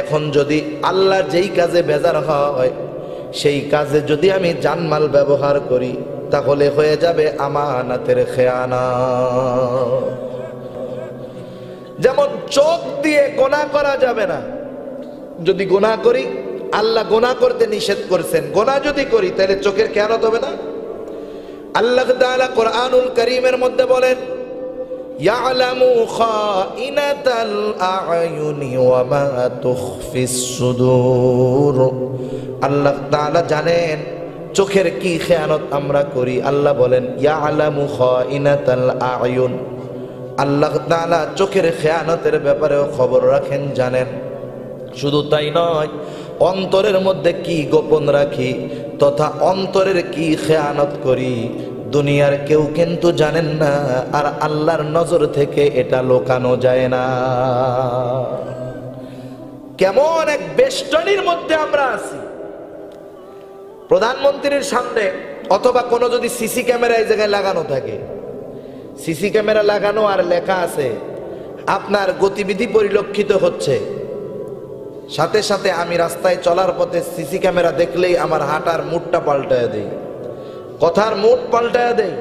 এখন যদি আল্লাহ যেই কাজে বেজার হয় সেই কাজে যদি আমি জানমাল ব্যবহার করি তাহলে হয়ে যাবে আমানতের খেয়ানত। যেমন চোখ দিয়ে গুনাহ করা যাবে না, যদি গুনাহ করি, আল্লাহ গুনাহ করতে নিষেধ করেছেন, গুনাহ যদি করি তাহলে চোখের খেয়ানত হবে না। আল্লাহ তাআলা কোরআনুল কারীমের মধ্যে বলেন, ইয়ালামু খাইনাতাল আ'য়ুনি ওয়া মা তুখফিস সুদূর। আল্লাহ তাআলা জানেন চোখের কি খেয়ানত আমরা করি। আল্লাহ বলেন ইয়ালামু খাইনাতাল আ'য়ুন, আল্লাহ তাআলা চোখের খেয়ানতের ব্যাপারেও খবর রাখেন, জানেন। শুধু তাই নয়, অন্তরের মধ্যে কি গোপন রাখি তথা অন্তরের কি খেয়ানত করি দুনিয়ার কেউ কিন্তু জানেন না, আর আল্লাহর নজর থেকে এটা লুকানো যায় না। কেমন এক বেষ্টনীর মধ্যে আমরা আছি। প্রধানমন্ত্রীর সামনে অথবা কোনো যদি সিসি ক্যামেরা এই জায়গায় লাগানো থাকে, সিসি ক্যামেরা লাগানো আর লেখা আছে আপনার গতিবিধি পরিলক্ষিত হচ্ছে, সাথে সাথে আমি রাস্তায় চলার পথে সিসি ক্যামেরা দেখলেই আমার হাঁটার মুডটা পাল্টায় দেই, কথার মুড পাল্টায় দেই।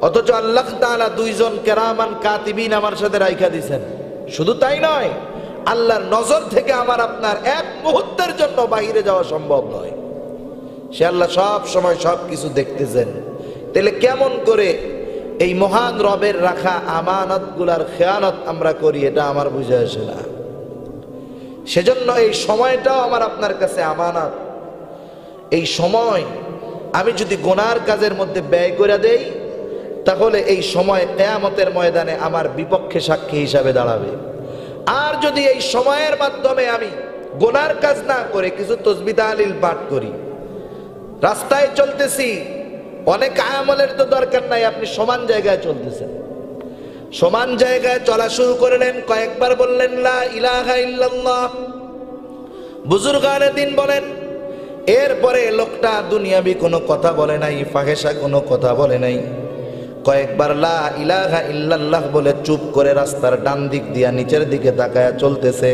অথচ আল্লাহ তাআলা দুইজন কেরামান কাতিবিন আমার সাথে রাইখা দিয়েছেন। শুধু তাই নয়, আল্লাহর নজর থেকে আমার আপনার এক মুহূর্তের জন্য বাইরে যাওয়া সম্ভব নয়। সে আল্লাহ সব সময় সব কিছু দেখতেছেন। তাহলে কেমন করে এই মহান রবের রাখা আমানত গুলার খেয়ানত আমরা করি, এটা আমার বুঝে আসে না। সেজন্য এই সময়টাও আমার আপনার কাছে আমানত। এই সময় আমি যদি গুনার কাজের মধ্যে ব্যয় করে দেই তাহলে এই সময় কিয়ামতের ময়দানে আমার বিপক্ষে সাক্ষী হিসাবে দাঁড়াবে। আর যদি এই সময়ের মাধ্যমে আমি গুনার কাজ না করে কিছু তাসবিহ তাহলিল পাঠ করি, রাস্তায় চলতেছি, অনেক আমলের তো দরকার নাই, আপনি সমান জায়গায় চলতেছেন, সমান জায়গায় চলা শুরু করলেন, কয়েকবার বললেন লা ইলাহা ইল্লাল্লাহ, বুজুর্গানে দিন বলেন। এরপরে লোকটা দুনিয়াবি কোনো কথা বলে নাই, ফাহেসা কোনো কথা বলে নাই, কয়েকবার লা ইলাহা ইল্লাল্লাহ বলে চুপ করে রাস্তার ডান দিক দিয়া নিচের দিকে তাকায়া চলতেছে।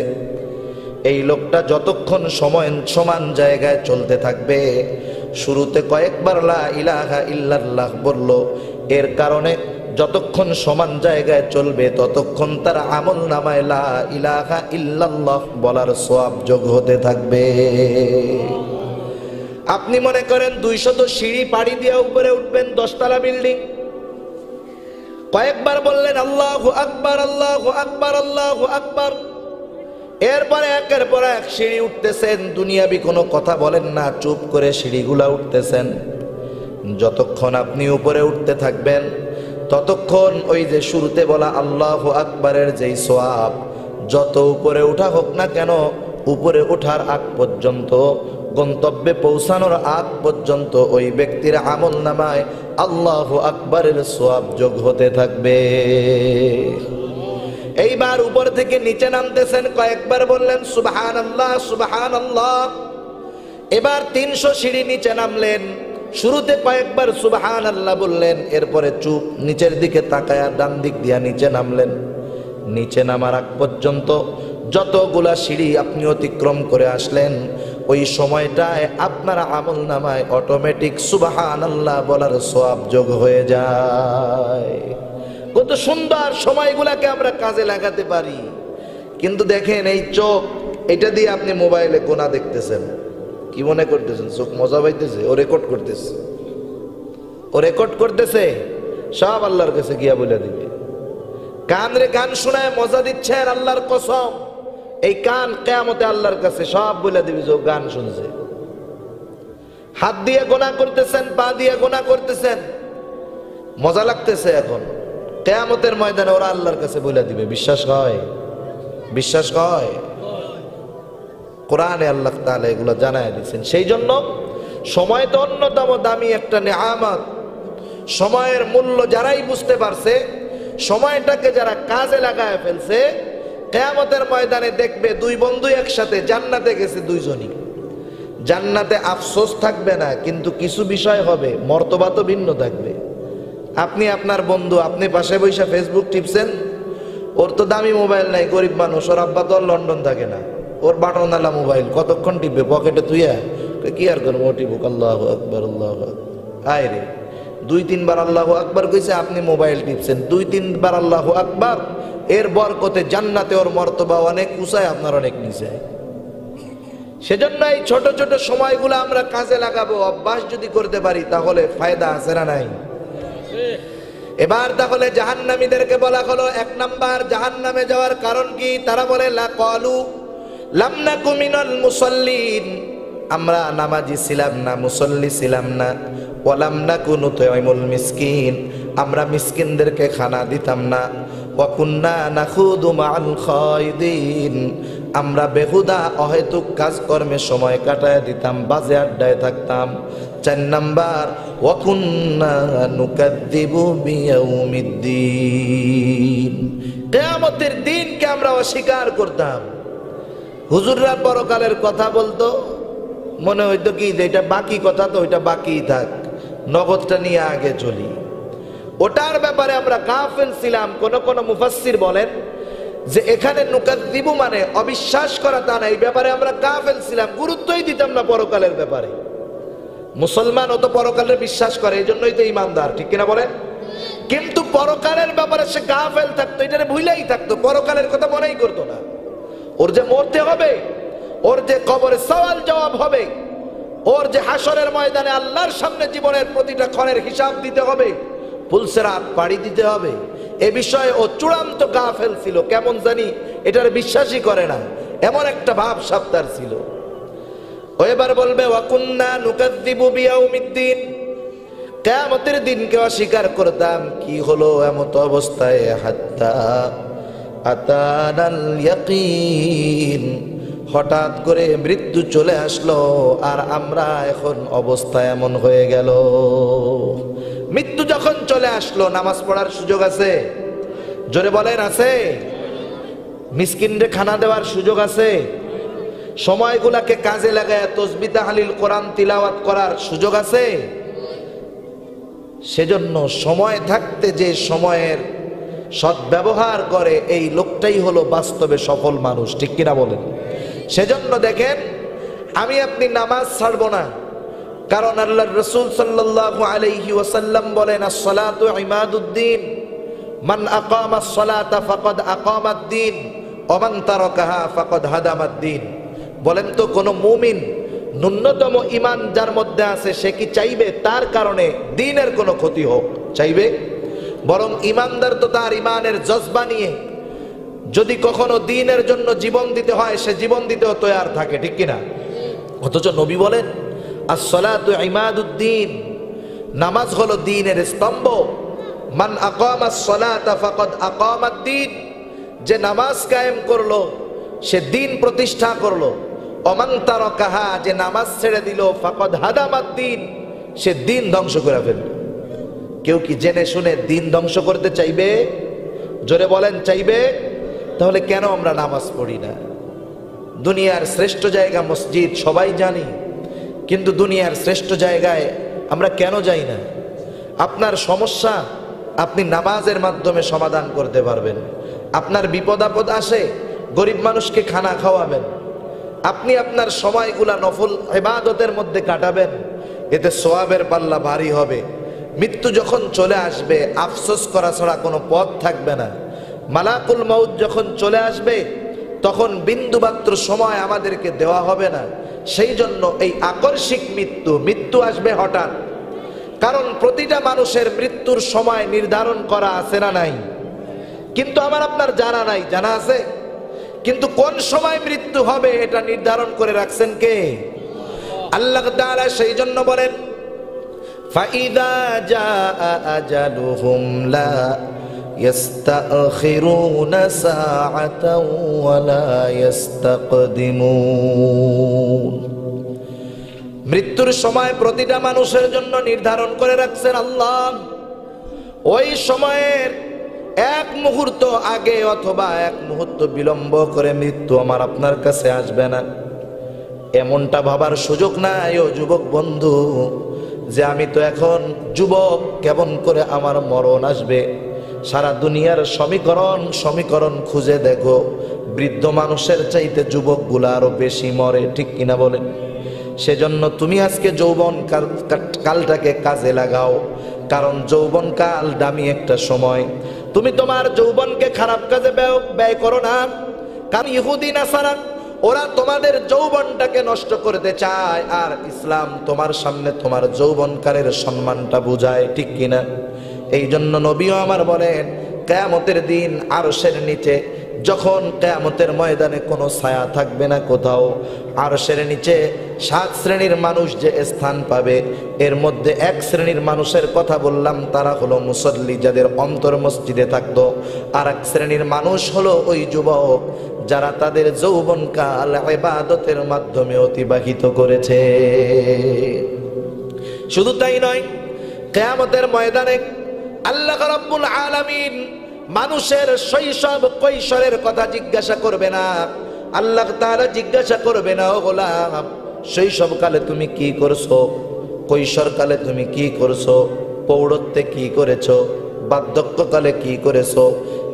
এই লোকটা যতক্ষণ সমান জায়গায় চলতে থাকবে, শুরুতে কয়েকবার লা ইলাহা ইল্লাল্লাহ বলল, এর কারণে যতক্ষণ সমান জায়গায় চলবে ততক্ষণ তার আমল নামায় লা ইলাহা ইল্লাল্লাহ বলার সওয়াব যোগ হতে থাকবে। আপনি মনে করেন 200 সিঁড়ি পাড়ি দিয়ে উপরে উঠবেন, 10 তলা বিল্ডিং, কয়েকবার বললেন আল্লাহু আকবার আল্লাহু আকবার আল্লাহু আকবার, এরপরে একের পর এক সিঁড়ি উঠতেছেন, দুনিয়াবি কোনো কথা বলেন না, চুপ করে সিঁড়িগুলা উঠতেছেন। যতক্ষণ আপনি উপরে উঠতে থাকবেন ততক্ষণ ওই যে শুরুতে বলা আল্লাহু আকবারের যেই সওয়াব, যত উপরে উঠা হোক না কেন, উপরে ওঠার আগ পর্যন্ত, গন্তব্যে পৌঁছানোর আগ পর্যন্ত ওই ব্যক্তির আমল নামায় আল্লাহু আকবারের সওয়াব যোগ হতে থাকবে। এইবার উপর থেকে নিচে নামতেছেন, কয়েকবার বললেন সুবহানাল্লাহ সুবহানাল্লাহ। এবার 300 সিঁড়ি নিচে নামলেন, শুরুতে কয়েকবার সুবহানাল্লাহ বললেন, এরপরে চুপ, নিচের দিকে তাকায়া ডান দিক দিয়া নিচে নামলেন। নিচে নামার আগ পর্যন্ত যতগুলা সিঁড়ি আপনি অতিক্রম করে আসলেন, ওই সময়টায় আপনার আমল নামায় অটোমেটিক সুবহানাল্লাহ বলার সওয়াব যোগ হয়ে যায়। কত সুন্দর সময়গুলাকে আমরা কাজে লাগাতে পারি। কিন্তু দেখেন এই চোখ, এটা দিয়ে আপনি মোবাইলে গোনা দেখতেছেন, কি মনে করতেছেন চোখ মজা পাইতেছে? ও রেকর্ড করতেছে, ও রেকর্ড করতেছে, সব আল্লাহর কাছে গিয়া বলে দিবে। কান রে গান শোনায় মজা দিচ্ছেন, আল্লাহর কসম এই কান কিয়ামতে আল্লাহর কাছে সব বলে দিবে যে গান শুনছে। হাত দিয়ে গোনা করতেছেন, পা দিয়ে গোনা করতেছেন, মজা লাগতেছে, এখন কিয়ামতের ময়দানে ওরা আল্লাহর কাছে বলে দিবে। বিশ্বাস হয়? বিশ্বাস হয়? কোরআনে আল্লাহ তাআলা এগুলো জানায় দিয়েছেন। সেই জন্য সময় তো অন্যতম দামি একটা নেয়ামত। সময়ের মূল্য যারাই বুঝতে পারছে, সময়টাকে যারা কাজে লাগায় ফেলছে, কিয়ামতের ময়দানে দেখবে দুই বন্ধু একসাথে জান্নাতে গেছে, দুইজনই জান্নাতে আফসোস থাকবে না, কিন্তু কিছু বিষয় হবে, মর্তবা তো ভিন্ন থাকবে। আপনি আপনার বন্ধু, আপনি পাশে বৈশা ফেসবুক টিপছেন, ওর তো দামি মোবাইল নাই, গরিব মানুষ, ওর আব্বা তো লন্ডন থাকে না, ওর বাটনওয়ালা মোবাইল কতক্ষণ টিপবে পকেটে তুইয়া, কি আর করবো টিপুক, আল্লাহ আকবর আল্লাহ আকবর। আয় রে, 2-3 বার আল্লাহ আকবর কইছে, আপনি মোবাইল টিপছেন, 2-3 বার আল্লাহ আকবর, এর বরকতে জান্নাতে ওর মর্তবা অনেক উঁচায়, আপনার অনেক নিচে। সেজন্য এই ছোট ছোট সময়গুলো আমরা কাজে লাগাবো, অভ্যাস যদি করতে পারি তাহলে ফায়দা আছে না নাই? এবার তাহলে জাহান্নামীদেরকে বলা হলো, 1 নাম্বার জাহান্নামে যাওয়ার কারণ কি? তারা বলে লা ক্বালু লাম নাকু মিনাল মুসাল্লিন, আমরা নামাজি ছিলাম না, মুসল্লি ছিলাম না। ওয়া লাম নাকু নুতঈমুল মিসকিন, আমরা মিসকিনদেরকে খানা দিতাম না। ওয়া কুন্না নাখুদু মাআল খায়দিন, আমরা বেহুদা অহেতুক কাজকর্মে সময় কাটায় দিতাম, বাজে আড্ডায় থাকতাম। 4 নাম্বার ওয়া কুন্না নুকাযযিবু বিয়াউমিদ্দিন, কিয়ামতের দিনকে আমরা অস্বীকার করতাম। হুজুররা পরকালের কথা বলতো, মনে হইতো কি যে এটা বাকি কথা, তো ওইটা বাকিই থাক, নগদটা নিয়ে আগে চলি। ওটার ব্যাপারে আমরা গাফিল ছিলাম। কোন কোন মুফাসসির বলেন যে এখানে নুকাযযিবু মানে অবিশ্বাস করা তা না, এই ব্যাপারে আমরা গাফিল ছিলাম, গুরুত্বই দিতাম না পরকালের ব্যাপারে। মুসলমান ও তো পরকালের বিশ্বাস করে, এই জন্যই তো ইমানদার, ঠিক কিনা বলেন? কিন্তু পরকালের ব্যাপারে সে গাফিল থাকতো, এটারে ভুলেই থাকতো, পরকালের কথা মনেই করতো না। ওর যে মরতে হবে, ওর যে কবরে সওয়াল জবাব হবে, ওর যে হাসরের ময়দানে আল্লাহর সামনে জীবনের প্রতিটা ক্ষণের হিসাব দিতে হবে, পুলসেরাত পাড়ি দিতে হবে, এ বিষয়ে ও চূড়ান্ত গাফেল ছিল। কেমন জানি এটার বিশ্বাসই করে না, এমন একটা ভাব সাবতার ছিল। ও এবার বলবে ওয়া কুন্না নুকাযযিবু বিয়াউমিদ্দিন, কিয়ামতের দিনকে অস্বীকার করতাম। কি হলো এমত অবস্থায়? হাত্তা আতানাল ইয়াকিন, হঠাৎ করে মৃত্যু চলে আসলো, আর আমরা এখন অবস্থা এমন হয়ে গেল। মৃত্যু যখন চলে আসলো, নামাজ পড়ার সুযোগ আছে? জোরে বলেন আছে? মিসকিনরে খানা দেওয়ার সুযোগ আছে? সময়গুলাকে কাজে লাগায় তাসবিহ তাহলিল কোরআন তিলাওয়াত করার সুযোগ আছে? সেজন্য সময় থাকতে যে সময়ের সদ্ব্যবহার করে, এই লোকটাই হলো বাস্তবে সফল মানুষ, ঠিক কিনা বলেন? সেজন্য দেখেন, আমি আপনি নামাজ ছাড়বো না, কারণ আল্লাহর রাসূল সাল্লাল্লাহু আলাইহি ওয়াসাল্লাম বলেন আস-সালাতু ইমাদুদ্দিন, মান আকামাস সালাতা ফাকাদ আকামাদ্দিন ওয়া মান তারাকাহা ফাকাদ হাদামাদ্দিন। বলেন তো, কোন মুমিন ন্যূনতম ঈমান যার মধ্যে আছে, সে কি চাইবে তার কারণে দ্বীনের কোনো ক্ষতি হোক? চাইবে? বরং ঈমানদার তো তার ঈমানের জজবা নিয়ে যদি কখনো দ্বীনের জন্য জীবন দিতে হয়, সে জীবন দিতেও তৈয়ার থাকে, ঠিক কিনা? অথচ নবী বলেন আস-সালাতু ইমাদুদ্দিন, নামাজ হলো দ্বীনের স্তম্ভ। মান আকামাস সালাতা ফাকাদ আকামাদ্দিন, যে নামাজ কায়েম করলো সে দ্বীন প্রতিষ্ঠা করলো। ওমান তারাকাহা, যে নামাজ ছেড়ে দিল, ফাকাদ হাদামাদ্দিন, সে দ্বীন ধ্বংস করে ফেলল। কেউ কি জেনে শুনে দ্বীন ধ্বংস করতে চাইবে? জোরে বলেন, চাইবে? তাহলে কেন আমরা নামাজ পড়ি না? দুনিয়ার শ্রেষ্ঠ জায়গা মসজিদ সবাই জানি, কিন্তু দুনিয়ার শ্রেষ্ঠ জায়গায় আমরা কেন যাই না? আপনার সমস্যা আপনি নামাজের মাধ্যমে সমাধান করতে পারবেন। আপনার বিপদ আপদ আসে, গরিব মানুষকে খানা খাওয়াবেন। আপনি আপনার সময়গুলা নফল ইবাদতের মধ্যে কাটাবেন, এতে সওয়াবের পাল্লা ভারী হবে। মৃত্যু যখন চলে আসবে, আফসোস করা ছাড়া কোনো পথ থাকবে না। মালাকুল মউত যখন চলে আসবে, তখন বিন্দুমাত্র সময় আমাদেরকে দেওয়া হবে না। সেই জন্য এই আকস্মিক মৃত্যু আসবে হঠাৎ, কারণ প্রতিটা মানুষের মৃত্যুর সময় নির্ধারণ করা আছে না নাই? কিন্তু আমার আপনার জানা নাই, জানা আছে? কিন্তু কোন সময় মৃত্যু হবে এটা নির্ধারণ করে রাখছেন কে? আল্লাহ তাআলা। সেই জন্য বলেন ফাইদা জাআ আজালুহুম লা ইস্তাখিরুনা সাআতাও ওয়া লা ইস্তাকদিমুন। মৃত্যুর সময় প্রতিটা মানুষের জন্য নির্ধারণ করে রাখছেন আল্লাহ। ওই সময়ের এক মুহূর্ত আগে অথবা এক মুহূর্ত বিলম্ব করে মৃত্যু আমার আপনার কাছে আসবে না। এমনটা ভাবার সুযোগ নাই ও যুবক বন্ধু যে আমি তো এখন যুবক, কেমন করে আমার মরণ আসবে। সারা দুনিয়ার সমীকরণ খুঁজে দেখো, বৃদ্ধ মানুষের চাইতে যুবকগুলো আরো বেশি মরে, ঠিক কিনা বলেন? সেজন্য তুমি আজকে যৌবন কালটাকে কাজে লাগাও, কারণ যৌবন কাল দামি একটা সময়। তুমি তোমার যৌবনকে খারাপ কাজে ব্যয় করো না, কারণ ইহুদি নাসারা ওরা তোমাদের যৌবনটাকে নষ্ট করতে চায়, আর ইসলাম তোমার সামনে তোমার যৌবনকালের সম্মানটা বুঝায়, ঠিক কিনা? এই জন্য নবীও আমার বলেন, কিয়ামতের দিন আরশের নিচে যখন কিয়ামতের ময়দানে কোনো ছায়া থাকবে না কোথাও, আরশের নিচে 7 শ্রেণীর মানুষ যে স্থান পাবে, এর মধ্যে 1 শ্রেণীর মানুষের কথা বললাম, তারা হলো মুসল্লি, যাদের অন্তর মসজিদে থাকতো। আর 1 শ্রেণীর মানুষ হলো ওই যুবক যারা তাদের যৌবনকাল ইবাদতের মাধ্যমে অতিবাহিত করেছে। শুধু তাই নয়, কিয়ামতের ময়দানে আল্লাহ রাব্বুল আলামিন মানুষের শৈশব কৈশোরের কথা জিজ্ঞাসা করবে না। আল্লাহ তাআলা জিজ্ঞাসা করবে না, ও গোলাম শৈশবকালে তুমি কি করছো, কৈশোরকালে তুমি কি করছো, প্রৌঢ়ত্বে কি করেছো, বার্ধক্যকালে কি করেছো,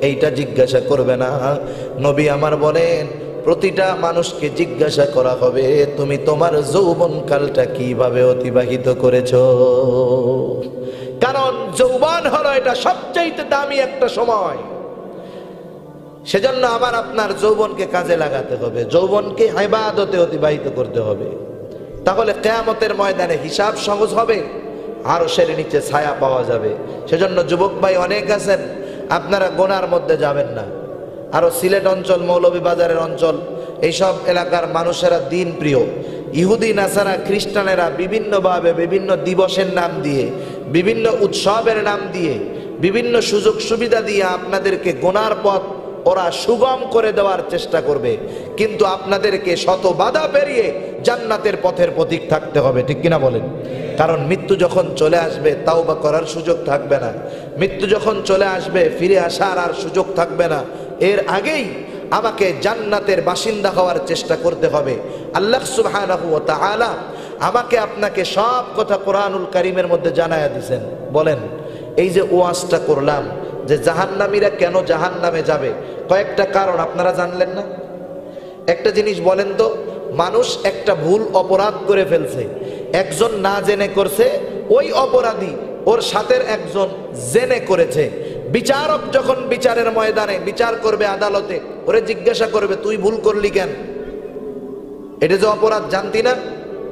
এইটা জিজ্ঞাসা করবে না। নবী আমার বলেন, প্রতিটা মানুষকে জিজ্ঞাসা করা হবে, তুমি তোমার যৌবনকালটা কিভাবে অতিবাহিত করেছো। কারণ যৌবন হলো এটা সবচাইতে দামি একটা সময়। সেজন্য আমার আপনার যৌবনকে কাজে লাগাতে হবে, যৌবনকে ইবাদতে অতিবাহিত করতে হবে। তাহলে কিয়ামতের ময়দানে হিসাব সহজ হবে, আরশের নিচে ছায়া পাওয়া যাবে। সেজন্য যুবক ভাই অনেক আছেন, আপনারা গোনার মধ্যে যাবেন না। আরো সিলেট অঞ্চল, মৌলভীবাজারের অঞ্চল, এইসব এলাকার মানুষেরা দিন প্রিয়। ইহুদি নাসারা খ্রিস্টানেরা বিভিন্নভাবে বিভিন্ন দিবসের নাম দিয়ে, বিভিন্ন উৎসবের নাম দিয়ে, বিভিন্ন সুযোগ সুবিধা দিয়ে আপনাদেরকে গোনার পথ ওরা সুগম করে দেওয়ার চেষ্টা করবে, কিন্তু আপনাদেরকে শত বাধা পেরিয়ে জান্নাতের পথের পথিক থাকতে হবে, ঠিক কিনা বলেন? কারণ মৃত্যু যখন চলে আসবে তাওবা করার সুযোগ থাকবে না, মৃত্যু যখন চলে আসবে ফিরে আসার আর সুযোগ থাকবে না। এর আগেই আমাকে জান্নাতের বাসিন্দা হওয়ার চেষ্টা করতে হবে। আল্লাহ সুবহানাহু ওয়া তাআলা আমাকে আপনাকে সব কথা কোরআনুল কারীমের মধ্যে জানায়া দিয়েছেন। বলেন, এই যে ওয়াজটা করলাম যে জাহান্নামীরা কেন জাহান্নামে যাবে, কয়েকটা কারণ আপনারা জানলেন না? একটা জিনিস বলেন তো, মানুষ একটা ভুল অপরাধ করে ফেলছে, একজন না জেনে করছে, ওই অপরাধী ওর সাথে একজন জেনে করেছে। বিচারক যখন বিচারের ময়দানে বিচার করবে আদালতে, ওরে জিজ্ঞাসা করবে তুই ভুল করলি কেন, এটা যে অপরাধ জানতি না?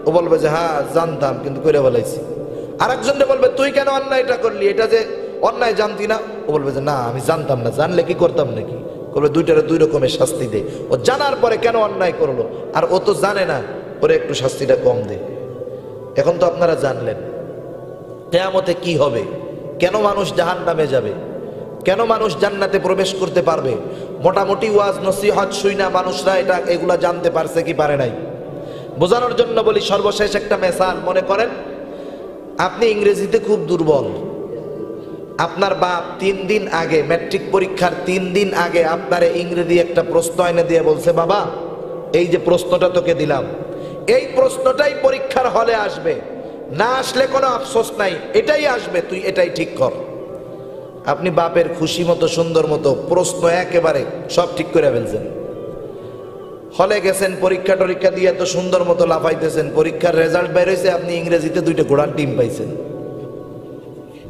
ও বলবে যে হ্যাঁ জানতাম কিন্তু করে বলাইছি। আর একজনকে বলবে তুই কেন অন্যায়টা করলি, এটা যে অন্যায় জানতি না? ও বলবে যে না আমি জানতাম না, জানলে কি করতাম নাকি? বলবে দুইটারে দুই রকমের শাস্তি দে। ও জানার পরে কেন অন্যায় করলো, আর ও তো জানে না, ওরে একটু শাস্তিটা কম দে। এখন তো আপনারা জানলেন কিয়ামতে কি হবে, কেন মানুষ জাহান্নামে যাবে, কেন মানুষ জান্নাতে প্রবেশ করতে পারবে। মোটামুটি ওয়াজ নসিহত শুইনা মানুষরা এগুলা জানতে পারছে কি পারে নাই? বোঝানোর জন্য বলি, সর্বশেষ একটা মেসাল মনে করেন, আপনি ইংরেজিতে খুব দুর্বল, আপনার বাপ 3 দিন আগে, ম্যাট্রিক পরীক্ষার 3 দিন আগে আপনারে ইংরেজি একটা প্রশ্ন এনে দিয়ে বলছে, বাবা এই যে প্রশ্নটা তোকে দিলাম, এই প্রশ্নটাই পরীক্ষার হলে আসবে, না আসলে কোনো আফসোস নাই, এটাই আসবে, তুই এটাই ঠিক কর। আপনি বাপের খুশি মতো সুন্দর মতো প্রশ্ন একেবারে সব ঠিক করে ফেলছেন, হলে গেছেন, পরীক্ষা টরীক্ষা দিয়ে তো সুন্দর মতো লাফাইতেছেন, পরীক্ষার রেজাল্ট বের হয়েছে, আপনি ইংরেজিতে 2টা ঘোড়ার ডিম পাইছেন।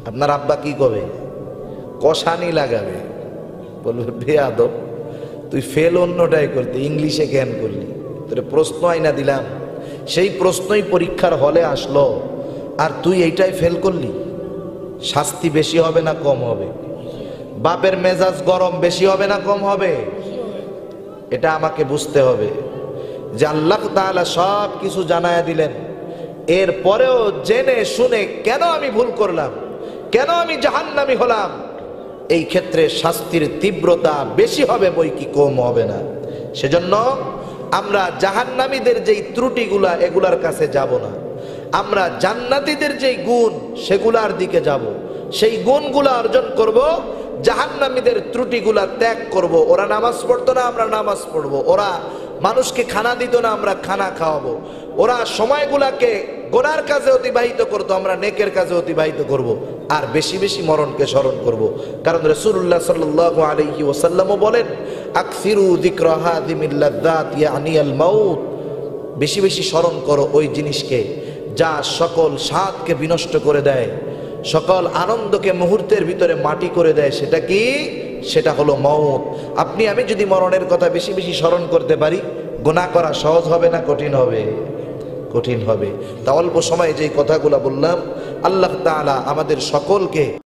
আপনার আব্বা কি করবে? কষানি লাগাবে, বলবে বেয়াদব তুই ফেল অন্যটাই করতে, ইংলিশে জ্ঞান করলি, তোর প্রশ্ন আইনা দিলাম, সেই প্রশ্নই পরীক্ষার হলে আসলো, আর তুই এইটাই ফেল করলি। শাস্তি বেশি হবে না কম হবে? বাপের মেজাজ গরম বেশি হবে না কম হবে? এটা আমাকে বুঝতে হবে যে আল্লাহ তাআলা সব কিছু জানায়া দিলেন, এরপরেও জেনে শুনে কেন আমি ভুল করলাম, কেন আমি জাহান্নামী হলাম, এই ক্ষেত্রে শাস্তির তীব্রতা বেশি হবে বই কি কম হবে না। সেজন্য আমরা জাহান্নামীদের যেই ত্রুটিগুলা এগুলার কাছে যাব না, আমরা জান্নাতীদের যেই গুণ সেগুলার দিকে যাব, সেই গুণগুলা অর্জন করব, জাহান্নামীদের ত্রুটিগুলা ত্যাগ করব। ওরা নামাজ পড়তো না, আমরা নামাজ পড়বো, ওরা মানুষকে খানা দিত না, আমরা খানা খাওয়াবো। ওরা সময়গুলাকে গোনার কাজে অতিবাহিত করতো, আমরা নেকের কাজে অতিবাহিত করব। আর বেশি বেশি মরণকে স্মরণ করব। কারণ রাসূলুল্লাহ সাল্লাল্লাহু আলাইহি ওয়াসাল্লামও বলেন, আকসিরু যিকরা হাযিমিল লাযযাত ইয়ানি আল মাউত, বেশি বেশি স্মরণ করো ওই জিনিসকে যা সকল স্বাদকে বিনষ্ট করে দেয়, সকল আনন্দকে মুহূর্তের ভিতরে মাটি করে দেয়। সেটা কি? সেটা হলো মওত। আপনি আমি যদি মরণের কথা বেশি বেশি স্মরণ করতে পারি, গুনাহ করা সহজ হবে না কঠিন হবে? কঠিন হবে। তা অল্প সময়ে যেই কথাগুলো বললাম, আল্লাহ তাআলা আমাদের সকলকে